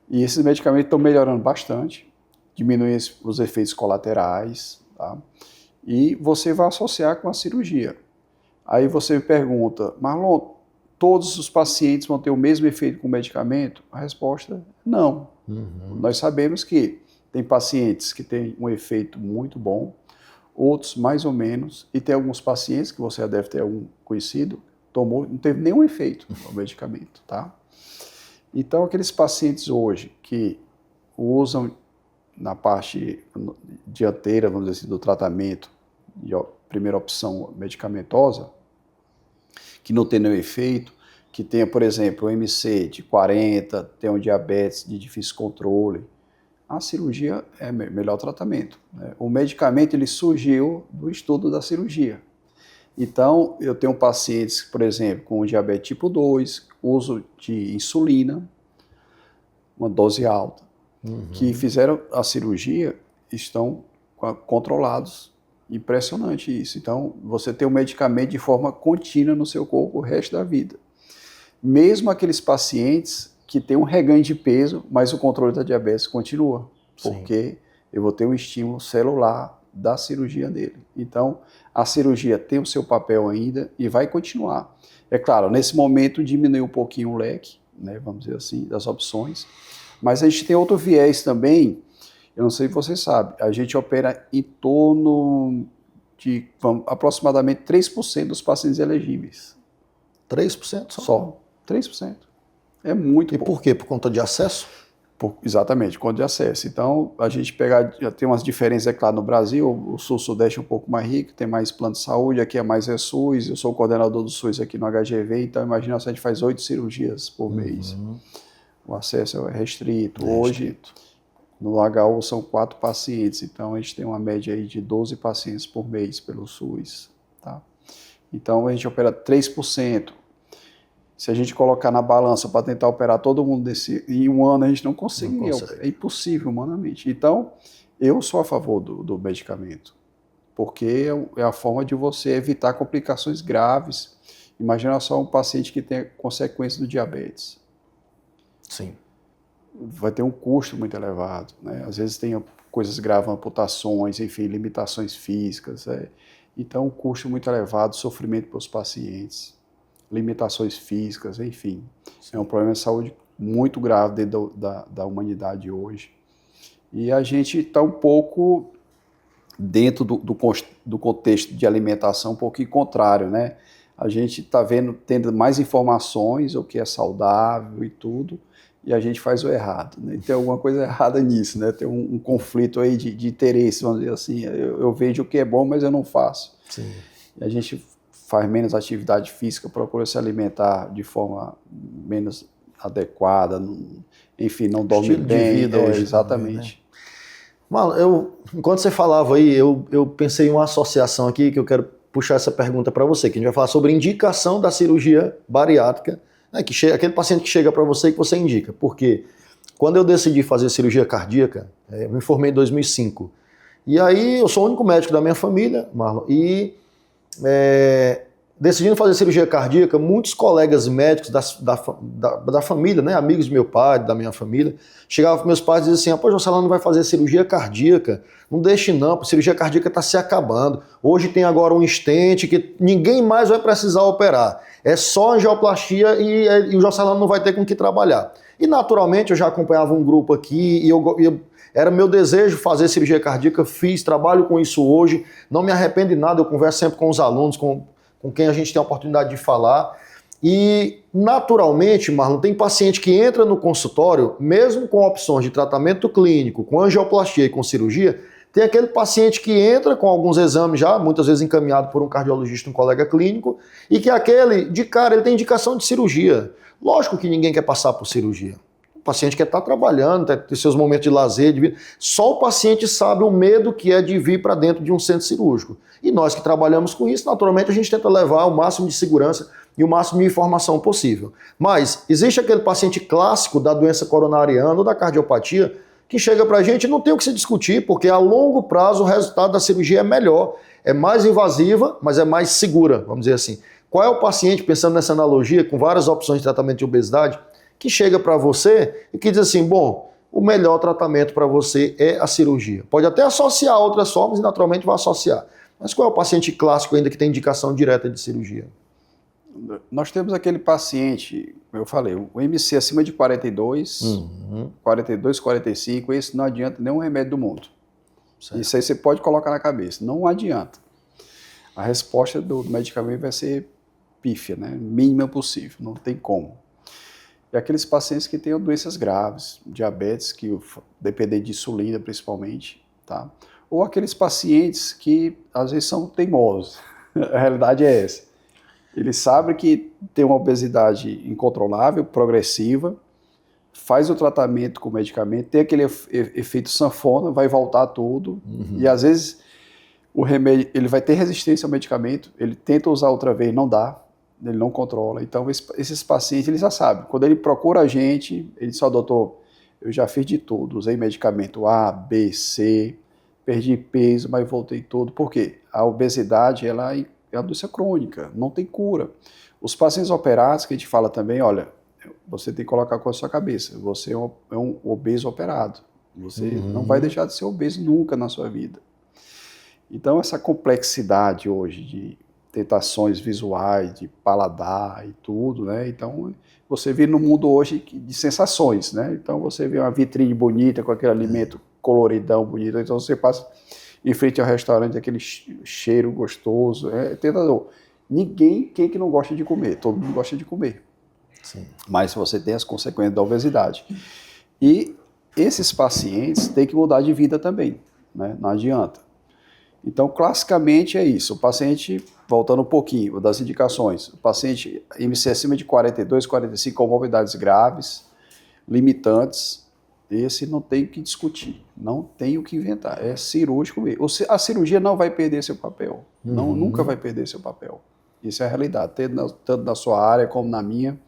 C: E esses medicamentos estão melhorando bastante, diminuem os efeitos colaterais, tá? E você vai associar com a cirurgia. Aí você me pergunta, Marlon, todos os pacientes vão ter o mesmo efeito com o medicamento? A resposta é não. Nós sabemos que tem pacientes que têm um efeito muito bom, outros mais ou menos, e tem alguns pacientes, que você já deve ter algum conhecido, não teve nenhum efeito no medicamento, tá? Então, aqueles pacientes hoje que usam na parte dianteira, vamos dizer assim, do tratamento, de primeira opção medicamentosa, que não tem nenhum efeito, que tenha, por exemplo, um MC de 40, tem um diabetes de difícil controle, a cirurgia é o melhor tratamento. Né? O medicamento ele surgiu do estudo da cirurgia. Então, eu tenho pacientes, por exemplo, com diabetes tipo 2, uso de insulina, uma dose alta, que fizeram a cirurgia, estão controlados. Impressionante isso. Então, você tem o medicamento de forma contínua no seu corpo o resto da vida. Mesmo aqueles pacientes que têm um reganho de peso, mas o controle da diabetes continua, porque eu vou ter um estímulo celular da cirurgia dele. Então, a cirurgia tem o seu papel ainda e vai continuar. É claro, nesse momento diminuiu um pouquinho o leque, né, vamos dizer assim, das opções, mas a gente tem outro viés também. Eu não sei se você sabe, a gente opera em torno de aproximadamente 3% dos pacientes elegíveis.
B: 3%
C: só? 3%. É muito pouco.
B: E por quê? Por conta de acesso?
C: Exatamente, conta de acesso. Então, a gente já tem umas diferenças, é claro, no Brasil, o Sul-Sudeste é um pouco mais rico, tem mais plano de saúde, aqui é mais SUS, eu sou o coordenador do SUS aqui no HGV, então imagina se a gente faz 8 cirurgias por mês. O acesso é restrito. Hoje, no HU são 4 pacientes, então a gente tem uma média aí de 12 pacientes por mês pelo SUS. Tá? Então a gente opera 3%. Se a gente colocar na balança para tentar operar todo mundo em um ano, a gente não consegue. É impossível humanamente. Então, eu sou a favor do medicamento, porque é a forma de você evitar complicações graves. Imagina só um paciente que tem consequência do diabetes.
B: Sim.
C: Vai ter um custo muito elevado, né? Às vezes tem coisas graves, amputações, enfim, limitações físicas. Então, um custo muito elevado, sofrimento para os pacientes, limitações físicas, enfim. Sim. É um problema de saúde muito grave dentro da humanidade hoje. E a gente está um pouco dentro do contexto de alimentação, um pouquinho contrário, né? A gente está tendo mais informações, o que é saudável e tudo, e a gente faz o errado, né? Tem alguma coisa errada nisso, né? Tem um conflito aí de interesse, vamos dizer assim. Eu vejo o que é bom, mas eu não faço.
B: Sim.
C: E a gente faz menos atividade física, procura se alimentar de forma menos adequada, enfim, não dorme
B: Estilo
C: bem.
B: De vida hoje
C: exatamente.
B: Também, né? Mano, enquanto você falava aí, eu pensei em uma associação aqui que eu quero puxar essa pergunta para você, que a gente vai falar sobre indicação da cirurgia bariátrica, né, aquele paciente que chega para você e que você indica. Porque quando eu decidi fazer cirurgia cardíaca, eu me formei em 2005, e aí eu sou o único médico da minha família, Marlon, e decidindo fazer cirurgia cardíaca, muitos colegas médicos da família, né, amigos do meu pai, da minha família, chegavam para meus pais e diziam assim: pô, Jocelyn não vai fazer cirurgia cardíaca, não deixe não, porque a cirurgia cardíaca está se acabando. Hoje tem agora um stent que ninguém mais vai precisar operar. É só angioplastia e o Jocelyn não vai ter com que trabalhar. E naturalmente eu já acompanhava um grupo aqui e era meu desejo fazer cirurgia cardíaca, fiz, trabalho com isso hoje, não me arrependo de nada, eu converso sempre com os alunos, com quem a gente tem a oportunidade de falar. E, naturalmente, Marlon, tem paciente que entra no consultório, mesmo com opções de tratamento clínico, com angioplastia e com cirurgia, Tem aquele paciente que entra com alguns exames já, muitas vezes encaminhado por um cardiologista, um colega clínico, e que aquele, de cara, ele tem indicação de cirurgia. Lógico que ninguém quer passar por cirurgia. O paciente quer estar trabalhando, ter seus momentos de lazer, de vida. Só o paciente sabe o medo que é de vir para dentro de um centro cirúrgico. E nós que trabalhamos com isso, naturalmente a gente tenta levar o máximo de segurança e o máximo de informação possível. Mas existe aquele paciente clássico da doença coronariana ou da cardiopatia que chega para a gente e não tem o que se discutir, porque a longo prazo o resultado da cirurgia é melhor, é mais invasiva, mas é mais segura, vamos dizer assim. Qual é o paciente, pensando nessa analogia, com várias opções de tratamento de obesidade, que chega para você e que diz assim, bom, o melhor tratamento para você é a cirurgia. Pode até associar outras formas e naturalmente vai associar. Mas qual é o paciente clássico ainda que tem indicação direta de cirurgia?
C: Nós temos aquele paciente, eu falei, o MC acima de 42, 42, 45, esse não adianta nenhum remédio do mundo. Certo. Isso aí você pode colocar na cabeça, não adianta. A resposta do medicamento vai ser pífia, né? Mínima possível, não tem como. E aqueles pacientes que têm doenças graves, diabetes, que dependem de insulina principalmente, tá? Ou aqueles pacientes que às vezes são teimosos, a realidade é essa. Ele sabe que tem uma obesidade incontrolável, progressiva, faz o tratamento com o medicamento, tem aquele efeito sanfona, vai voltar tudo, e às vezes o remédio, ele vai ter resistência ao medicamento, ele tenta usar outra vez, não dá, ele não controla. Então esses pacientes, eles já sabem, quando ele procura a gente, ele diz, ó, doutor, eu já fiz de tudo, usei medicamento A, B, C, perdi peso, mas voltei todo. Por quê? A obesidade, ela é uma doença crônica, não tem cura. Os pacientes operados, que a gente fala também, olha, você tem que colocar com a sua cabeça, você é um obeso operado, você não vai deixar de ser obeso nunca na sua vida. Então essa complexidade hoje de tentações visuais, de paladar e tudo, né? Então você vive no mundo hoje de sensações, né? Então você vê uma vitrine bonita com aquele alimento coloridão, bonito, então você passa em frente ao restaurante, aquele cheiro gostoso, é tentador. Quem que não gosta de comer? Todo mundo gosta de comer. Sim. Mas você tem as consequências da obesidade. E esses pacientes têm que mudar de vida também, né? Não adianta. Então, classicamente é isso. O paciente, voltando um pouquinho das indicações, o paciente MC acima de 42, 45, comorbidades graves, limitantes, esse não tem o que discutir, não tem o que inventar, é cirúrgico mesmo. A cirurgia não vai perder seu papel, nunca vai perder seu papel. Isso é a realidade, tanto na sua área como na minha.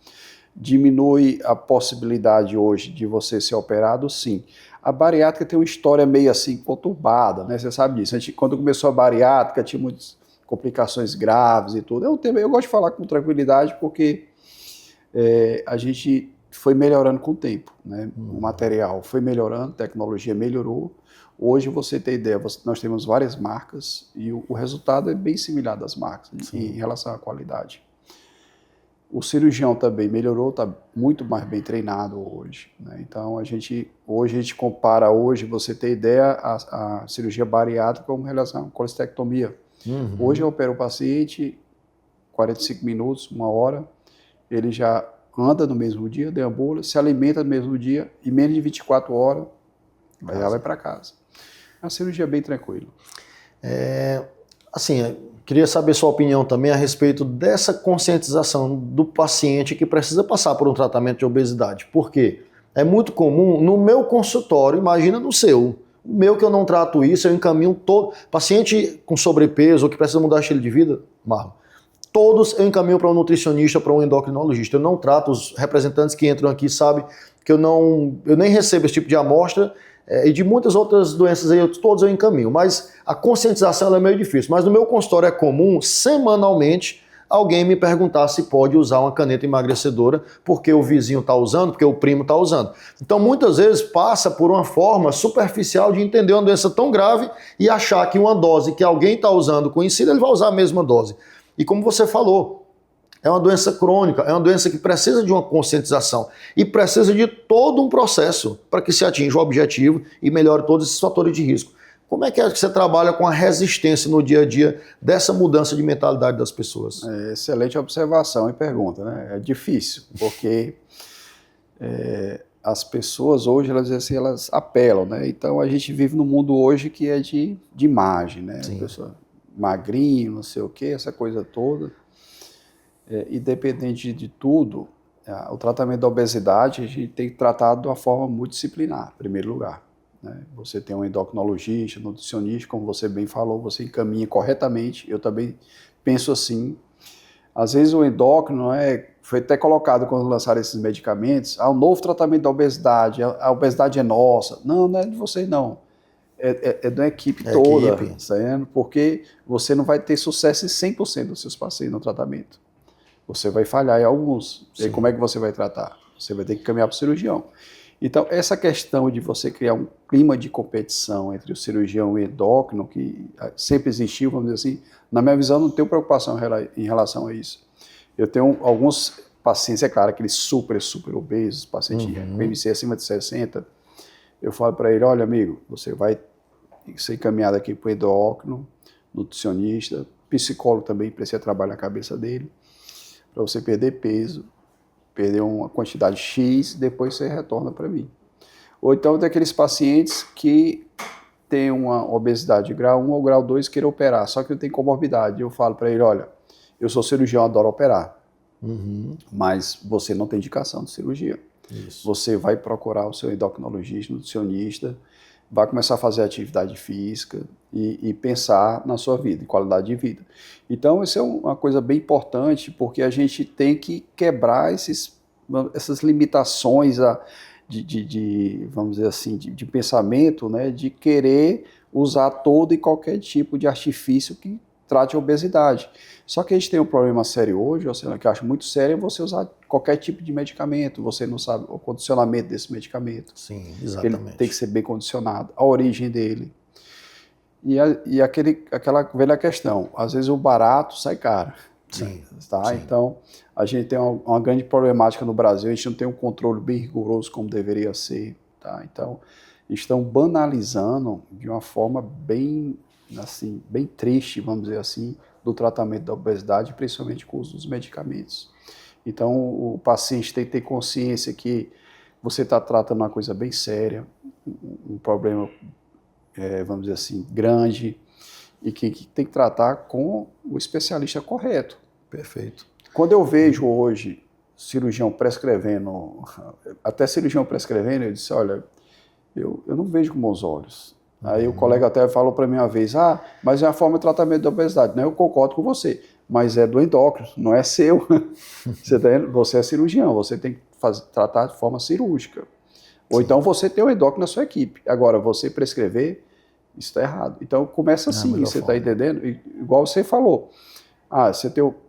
C: Diminui a possibilidade hoje de você ser operado, sim. A bariátrica tem uma história meio assim conturbada, né? Você sabe disso. Quando começou a bariátrica, tinha muitas complicações graves e tudo. Eu gosto de falar com tranquilidade porque a gente foi melhorando com o tempo, né? O material foi melhorando, a tecnologia melhorou. Hoje, você tem ideia, nós temos várias marcas e o resultado é bem similar das marcas em relação à qualidade. O cirurgião também melhorou, está muito mais bem treinado hoje, né? Então, hoje a gente compara, você tem ideia, a cirurgia bariátrica com relação à colestectomia. Hoje eu opero o paciente, 45 minutos, 1 hora, ele já anda no mesmo dia, deambula, se alimenta no mesmo dia, e menos de 24 horas, já vai para casa. É uma cirurgia bem tranquila.
B: Queria saber sua opinião também a respeito dessa conscientização do paciente que precisa passar por um tratamento de obesidade. Por quê? É muito comum no meu consultório, imagina no seu. O meu que eu não trato isso, eu encaminho todo. Paciente com sobrepeso ou que precisa mudar estilo de vida, Marlon, todos eu encaminho para um nutricionista, para um endocrinologista. Eu não trato, os representantes que entram aqui sabem que eu nem recebo esse tipo de amostra, e de muitas outras doenças aí, todos eu encaminho. Mas a conscientização ela é meio difícil. Mas no meu consultório é comum, semanalmente, alguém me perguntar se pode usar uma caneta emagrecedora porque o vizinho está usando, porque o primo está usando. Então, muitas vezes, passa por uma forma superficial de entender uma doença tão grave e achar que uma dose que alguém está usando conhecida, ele vai usar a mesma dose. E como você falou, é uma doença crônica, é uma doença que precisa de uma conscientização e precisa de todo um processo para que se atinja o objetivo e melhore todos esses fatores de risco. Como é que você trabalha com a resistência no dia a dia dessa mudança de mentalidade das pessoas?
C: Excelente observação e pergunta, né? É difícil, porque as pessoas hoje, elas dizem assim, elas apelam, né? Então a gente vive num mundo hoje que é de imagem, né? A pessoa magrinho, não sei o quê, essa coisa toda. Independente de tudo, o tratamento da obesidade a gente tem que tratar de uma forma multidisciplinar, em primeiro lugar. Né? Você tem um endocrinologista, nutricionista, como você bem falou, você encaminha corretamente. Eu também penso assim. Às vezes o endócrino foi até colocado quando lançaram esses medicamentos, o novo tratamento da obesidade, a obesidade é nossa. Não, não é de vocês não. É da equipe toda, certo? Porque você não vai ter sucesso em 100% dos seus pacientes no tratamento. Você vai falhar em alguns. E aí, como é que você vai tratar? Você vai ter que caminhar para o cirurgião. Então, essa questão de você criar um clima de competição entre o cirurgião e o endócrino, que sempre existiu, vamos dizer assim, na minha visão, não tenho preocupação em relação a isso. Eu tenho alguns pacientes, é claro, aqueles super obesos, pacientes com IMC acima de 60, eu falo para ele, olha, amigo, você vai ser encaminhado aqui para o endócrino, nutricionista, psicólogo também, precisa trabalhar a cabeça dele, para você perder peso, perder uma quantidade X, depois você retorna para mim. Ou então daqueles pacientes que têm uma obesidade grau 1 ou grau 2 queiram operar, só que não tem comorbidade. Eu falo para ele, olha, eu sou cirurgião, adoro operar, mas você não tem indicação de cirurgia. Isso. Você vai procurar o seu endocrinologista, nutricionista, vai começar a fazer atividade física e pensar na sua vida, em qualidade de vida. Então, isso é uma coisa bem importante, porque a gente tem que quebrar essas limitações vamos dizer assim, de pensamento, né, de querer usar todo e qualquer tipo de artifício que trate a obesidade. Só que a gente tem um problema sério hoje, que eu acho muito sério, é você usar qualquer tipo de medicamento, você não sabe o condicionamento desse medicamento.
B: Sim, exatamente.
C: Ele tem que ser bem condicionado, a origem dele. E aquela velha questão, às vezes o barato sai caro.
B: Sim,
C: tá?
B: sim.
C: Então, a gente tem uma grande problemática no Brasil, a gente não tem um controle bem rigoroso como deveria ser. Tá? Então, estão banalizando de uma forma bem triste, vamos dizer assim, do tratamento da obesidade, principalmente com o uso dos medicamentos. Então, o paciente tem que ter consciência que você está tratando uma coisa bem séria, um problema, vamos dizer assim, grande, e que tem que tratar com o especialista correto.
B: Perfeito.
C: Quando eu vejo hoje cirurgião prescrevendo, até cirurgião prescrevendo, eu disse, olha, eu não vejo com bons olhos. Aí o colega até falou para mim uma vez, mas é a forma de tratamento da obesidade. Não, eu concordo com você, mas é do endócrino, não é seu. Você é cirurgião, você tem que tratar de forma cirúrgica. Ou então você tem o endócrino na sua equipe. Agora, você prescrever, isso está errado. Então começa assim, você está entendendo? Igual você falou.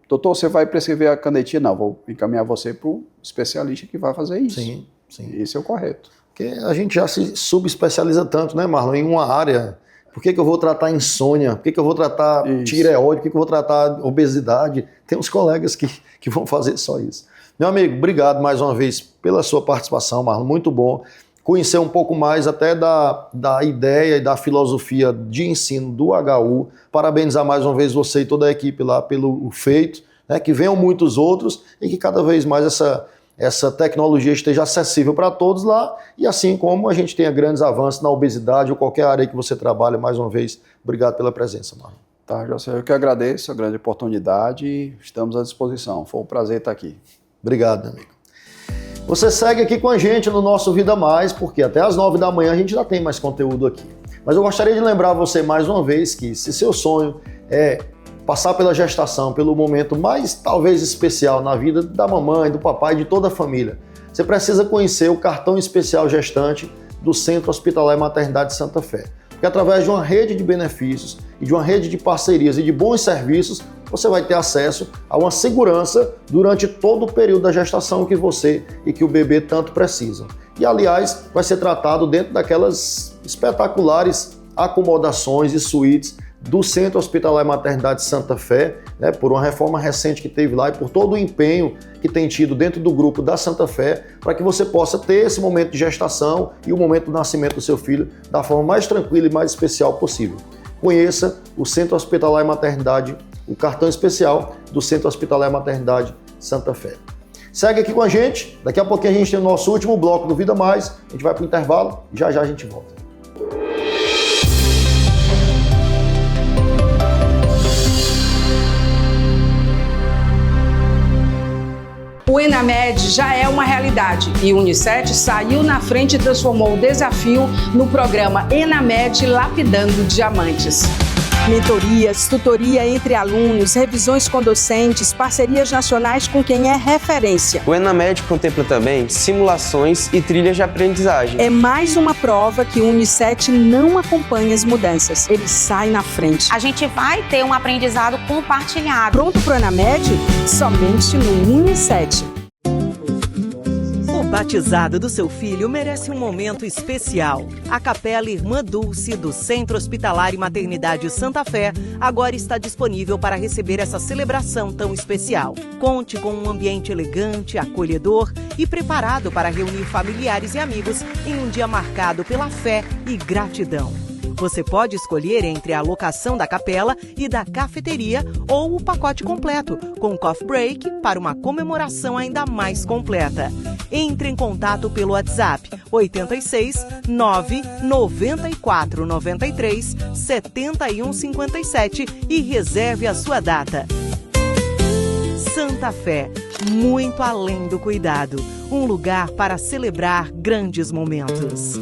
C: Doutor, você vai prescrever a canetinha? Não, vou encaminhar você para o especialista que vai fazer isso.
B: Sim.
C: Esse é o correto.
B: Porque a gente já se subespecializa tanto, né, Marlon, em uma área. Por que eu vou tratar insônia? Por que eu vou tratar tireoide? Por que eu vou tratar obesidade? Tem uns colegas que vão fazer só isso. Meu amigo, obrigado mais uma vez pela sua participação, Marlon, muito bom. Conhecer um pouco mais até da ideia e da filosofia de ensino do HU. Parabenizar mais uma vez você e toda a equipe lá pelo feito, né, que venham muitos outros e que cada vez mais essa tecnologia esteja acessível para todos lá, e assim como a gente tenha grandes avanços na obesidade ou qualquer área que você trabalha, mais uma vez, obrigado pela presença, Marlon.
C: Tá, José, eu que agradeço a grande oportunidade e estamos à disposição. Foi um prazer estar aqui.
B: Obrigado, meu amigo. Você segue aqui com a gente no nosso Vida Mais, porque até às 9 da manhã a gente já tem mais conteúdo aqui. Mas eu gostaria de lembrar você mais uma vez que se seu sonho é passar pela gestação, pelo momento mais talvez especial na vida da mamãe, do papai, de toda a família, você precisa conhecer o cartão especial gestante do Centro Hospitalar e Maternidade Santa Fé. Porque através de uma rede de benefícios e de uma rede de parcerias e de bons serviços, você vai ter acesso a uma segurança durante todo o período da gestação que você e que o bebê tanto precisam. E, aliás, vai ser tratado dentro daquelas espetaculares acomodações e suítes do Centro Hospitalar e Maternidade Santa Fé, né, por uma reforma recente que teve lá e por todo o empenho que tem tido dentro do grupo da Santa Fé, para que você possa ter esse momento de gestação e o momento do nascimento do seu filho da forma mais tranquila e mais especial possível. Conheça o Centro Hospitalar e Maternidade, o cartão especial do Centro Hospitalar e Maternidade Santa Fé. Segue aqui com a gente, daqui a pouquinho a gente tem o nosso último bloco do Vida Mais, a gente vai para o intervalo e já a gente volta.
D: O ENAMED já é uma realidade e o Unicef saiu na frente e transformou o desafio no programa ENAMED Lapidando Diamantes. Mentorias, tutoria entre alunos, revisões com docentes, parcerias nacionais com quem é referência.
E: O ENAMED contempla também simulações e trilhas de aprendizagem.
D: É mais uma prova que o Unicef não acompanha as mudanças, ele sai na frente.
F: A gente vai ter um aprendizado compartilhado.
D: Pronto para o ENAMED? Somente no Unicef.
G: O batizado do seu filho merece um momento especial. A Capela Irmã Dulce do Centro Hospitalar e Maternidade Santa Fé agora está disponível para receber essa celebração tão especial. Conte com um ambiente elegante, acolhedor e preparado para reunir familiares e amigos em um dia marcado pela fé e gratidão. Você pode escolher entre a locação da capela e da cafeteria ou o pacote completo, com coffee break para uma comemoração ainda mais completa. Entre em contato pelo WhatsApp 86 9 94 93 71 57 e reserve a sua data. Santa Fé, muito além do cuidado, um lugar para celebrar grandes momentos.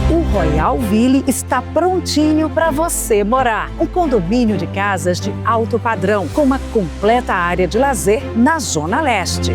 H: O Royal Ville está prontinho para você morar. Um condomínio de casas de alto padrão, com uma completa área de lazer na Zona Leste.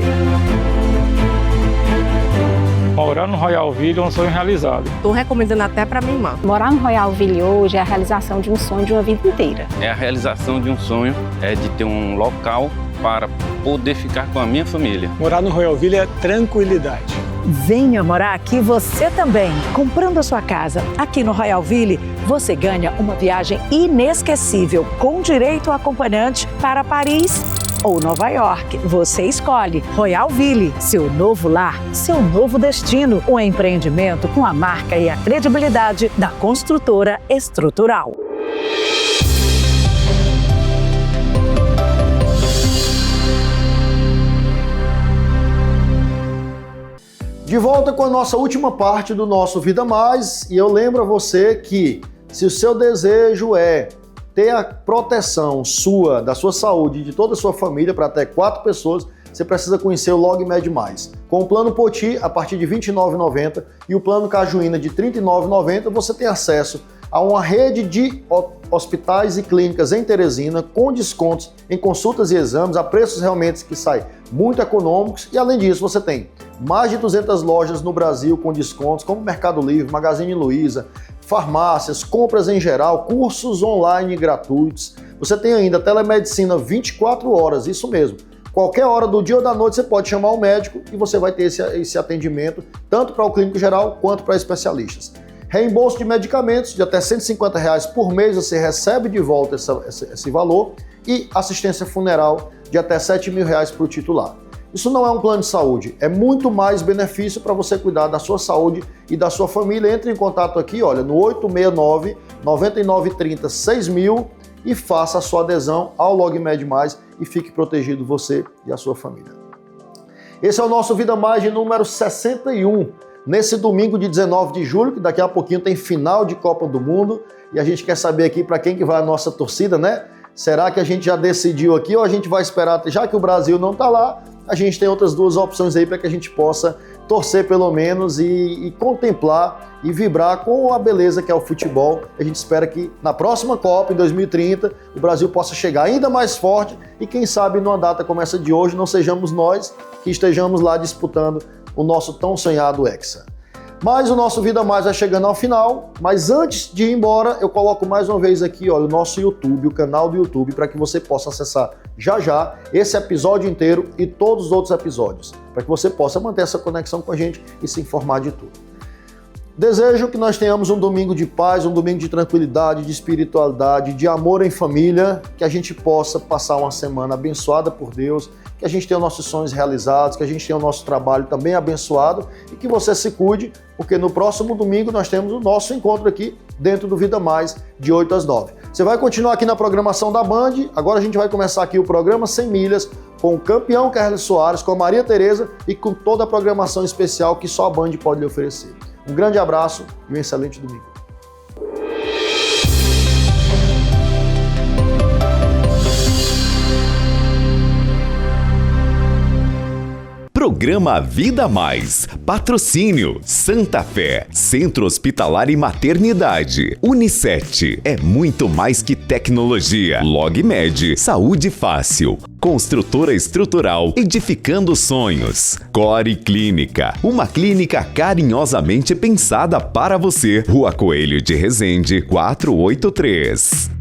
I: Morar no Royal Ville é um sonho realizado.
J: Estou recomendando até para minha irmã.
K: Morar no Royal Ville hoje é a realização de um sonho de uma vida inteira.
L: É a realização de um sonho, é de ter um local para poder ficar com a minha família.
I: Morar no Royal Ville é tranquilidade.
H: Venha morar aqui você também. Comprando a sua casa aqui no Royal Ville, você ganha uma viagem inesquecível com direito a acompanhante para Paris ou Nova York. Você escolhe. Royal Ville, seu novo lar, seu novo destino. Um empreendimento com a marca e a credibilidade da construtora Estrutural.
B: De volta com a nossa última parte do nosso Vida Mais, e eu lembro a você que se o seu desejo é ter a proteção sua, da sua saúde e de toda a sua família para até 4 pessoas, você precisa conhecer o LogMed Mais. Com o plano Poti, a partir de R$ 29,90 e o plano Cajuína de R$ 39,90, você tem acesso a uma rede de hospitais e clínicas em Teresina com descontos em consultas e exames a preços realmente que saem muito econômicos, e além disso você tem mais de 200 lojas no Brasil com descontos como Mercado Livre, Magazine Luiza, farmácias, compras em geral, cursos online gratuitos. Você tem ainda telemedicina 24 horas, isso mesmo. Qualquer hora do dia ou da noite você pode chamar o médico e você vai ter esse atendimento tanto para o clínico geral quanto para especialistas. Reembolso de medicamentos de até R$ 150 por mês, você recebe de volta esse valor, e assistência funeral de até R$ 7.000 para o titular. Isso não é um plano de saúde, é muito mais benefício para você cuidar da sua saúde e da sua família. Entre em contato aqui, olha, no 869-9930-6000 e faça a sua adesão ao LogMed Mais e fique protegido você e a sua família. Esse é o nosso Vida Mais de número 61. Nesse domingo de 19 de julho, que daqui a pouquinho tem final de Copa do Mundo, e a gente quer saber aqui para quem que vai a nossa torcida, né? Será que a gente já decidiu aqui ou a gente vai esperar, já que o Brasil não está lá, a gente tem outras duas opções aí para que a gente possa torcer pelo menos e contemplar e vibrar com a beleza que é o futebol. A gente espera que na próxima Copa, em 2030, o Brasil possa chegar ainda mais forte e quem sabe numa data como essa de hoje não sejamos nós que estejamos lá disputando o nosso tão sonhado Hexa. Mas o nosso Vida Mais vai chegando ao final, mas antes de ir embora, eu coloco mais uma vez aqui, olha, o nosso YouTube, o canal do YouTube, para que você possa acessar já esse episódio inteiro e todos os outros episódios, para que você possa manter essa conexão com a gente e se informar de tudo. Desejo que nós tenhamos um domingo de paz, um domingo de tranquilidade, de espiritualidade, de amor em família, que a gente possa passar uma semana abençoada por Deus, que a gente tenha nossos sonhos realizados, que a gente tenha o nosso trabalho também abençoado e que você se cuide, porque no próximo domingo nós temos o nosso encontro aqui dentro do Vida Mais, de 8 às 9. Você vai continuar aqui na programação da Band, agora a gente vai começar aqui o programa 100 Milhas com o campeão Carlos Soares, com a Maria Tereza e com toda a programação especial que só a Band pode lhe oferecer. Um grande abraço e um excelente domingo.
A: Programa Vida Mais. Patrocínio Santa Fé, Centro Hospitalar e Maternidade. Unicet, é muito mais que tecnologia. LogMed, saúde fácil. Construtora Estrutural, edificando sonhos. Core Clínica, uma clínica carinhosamente pensada para você. Rua Coelho de Resende, 483.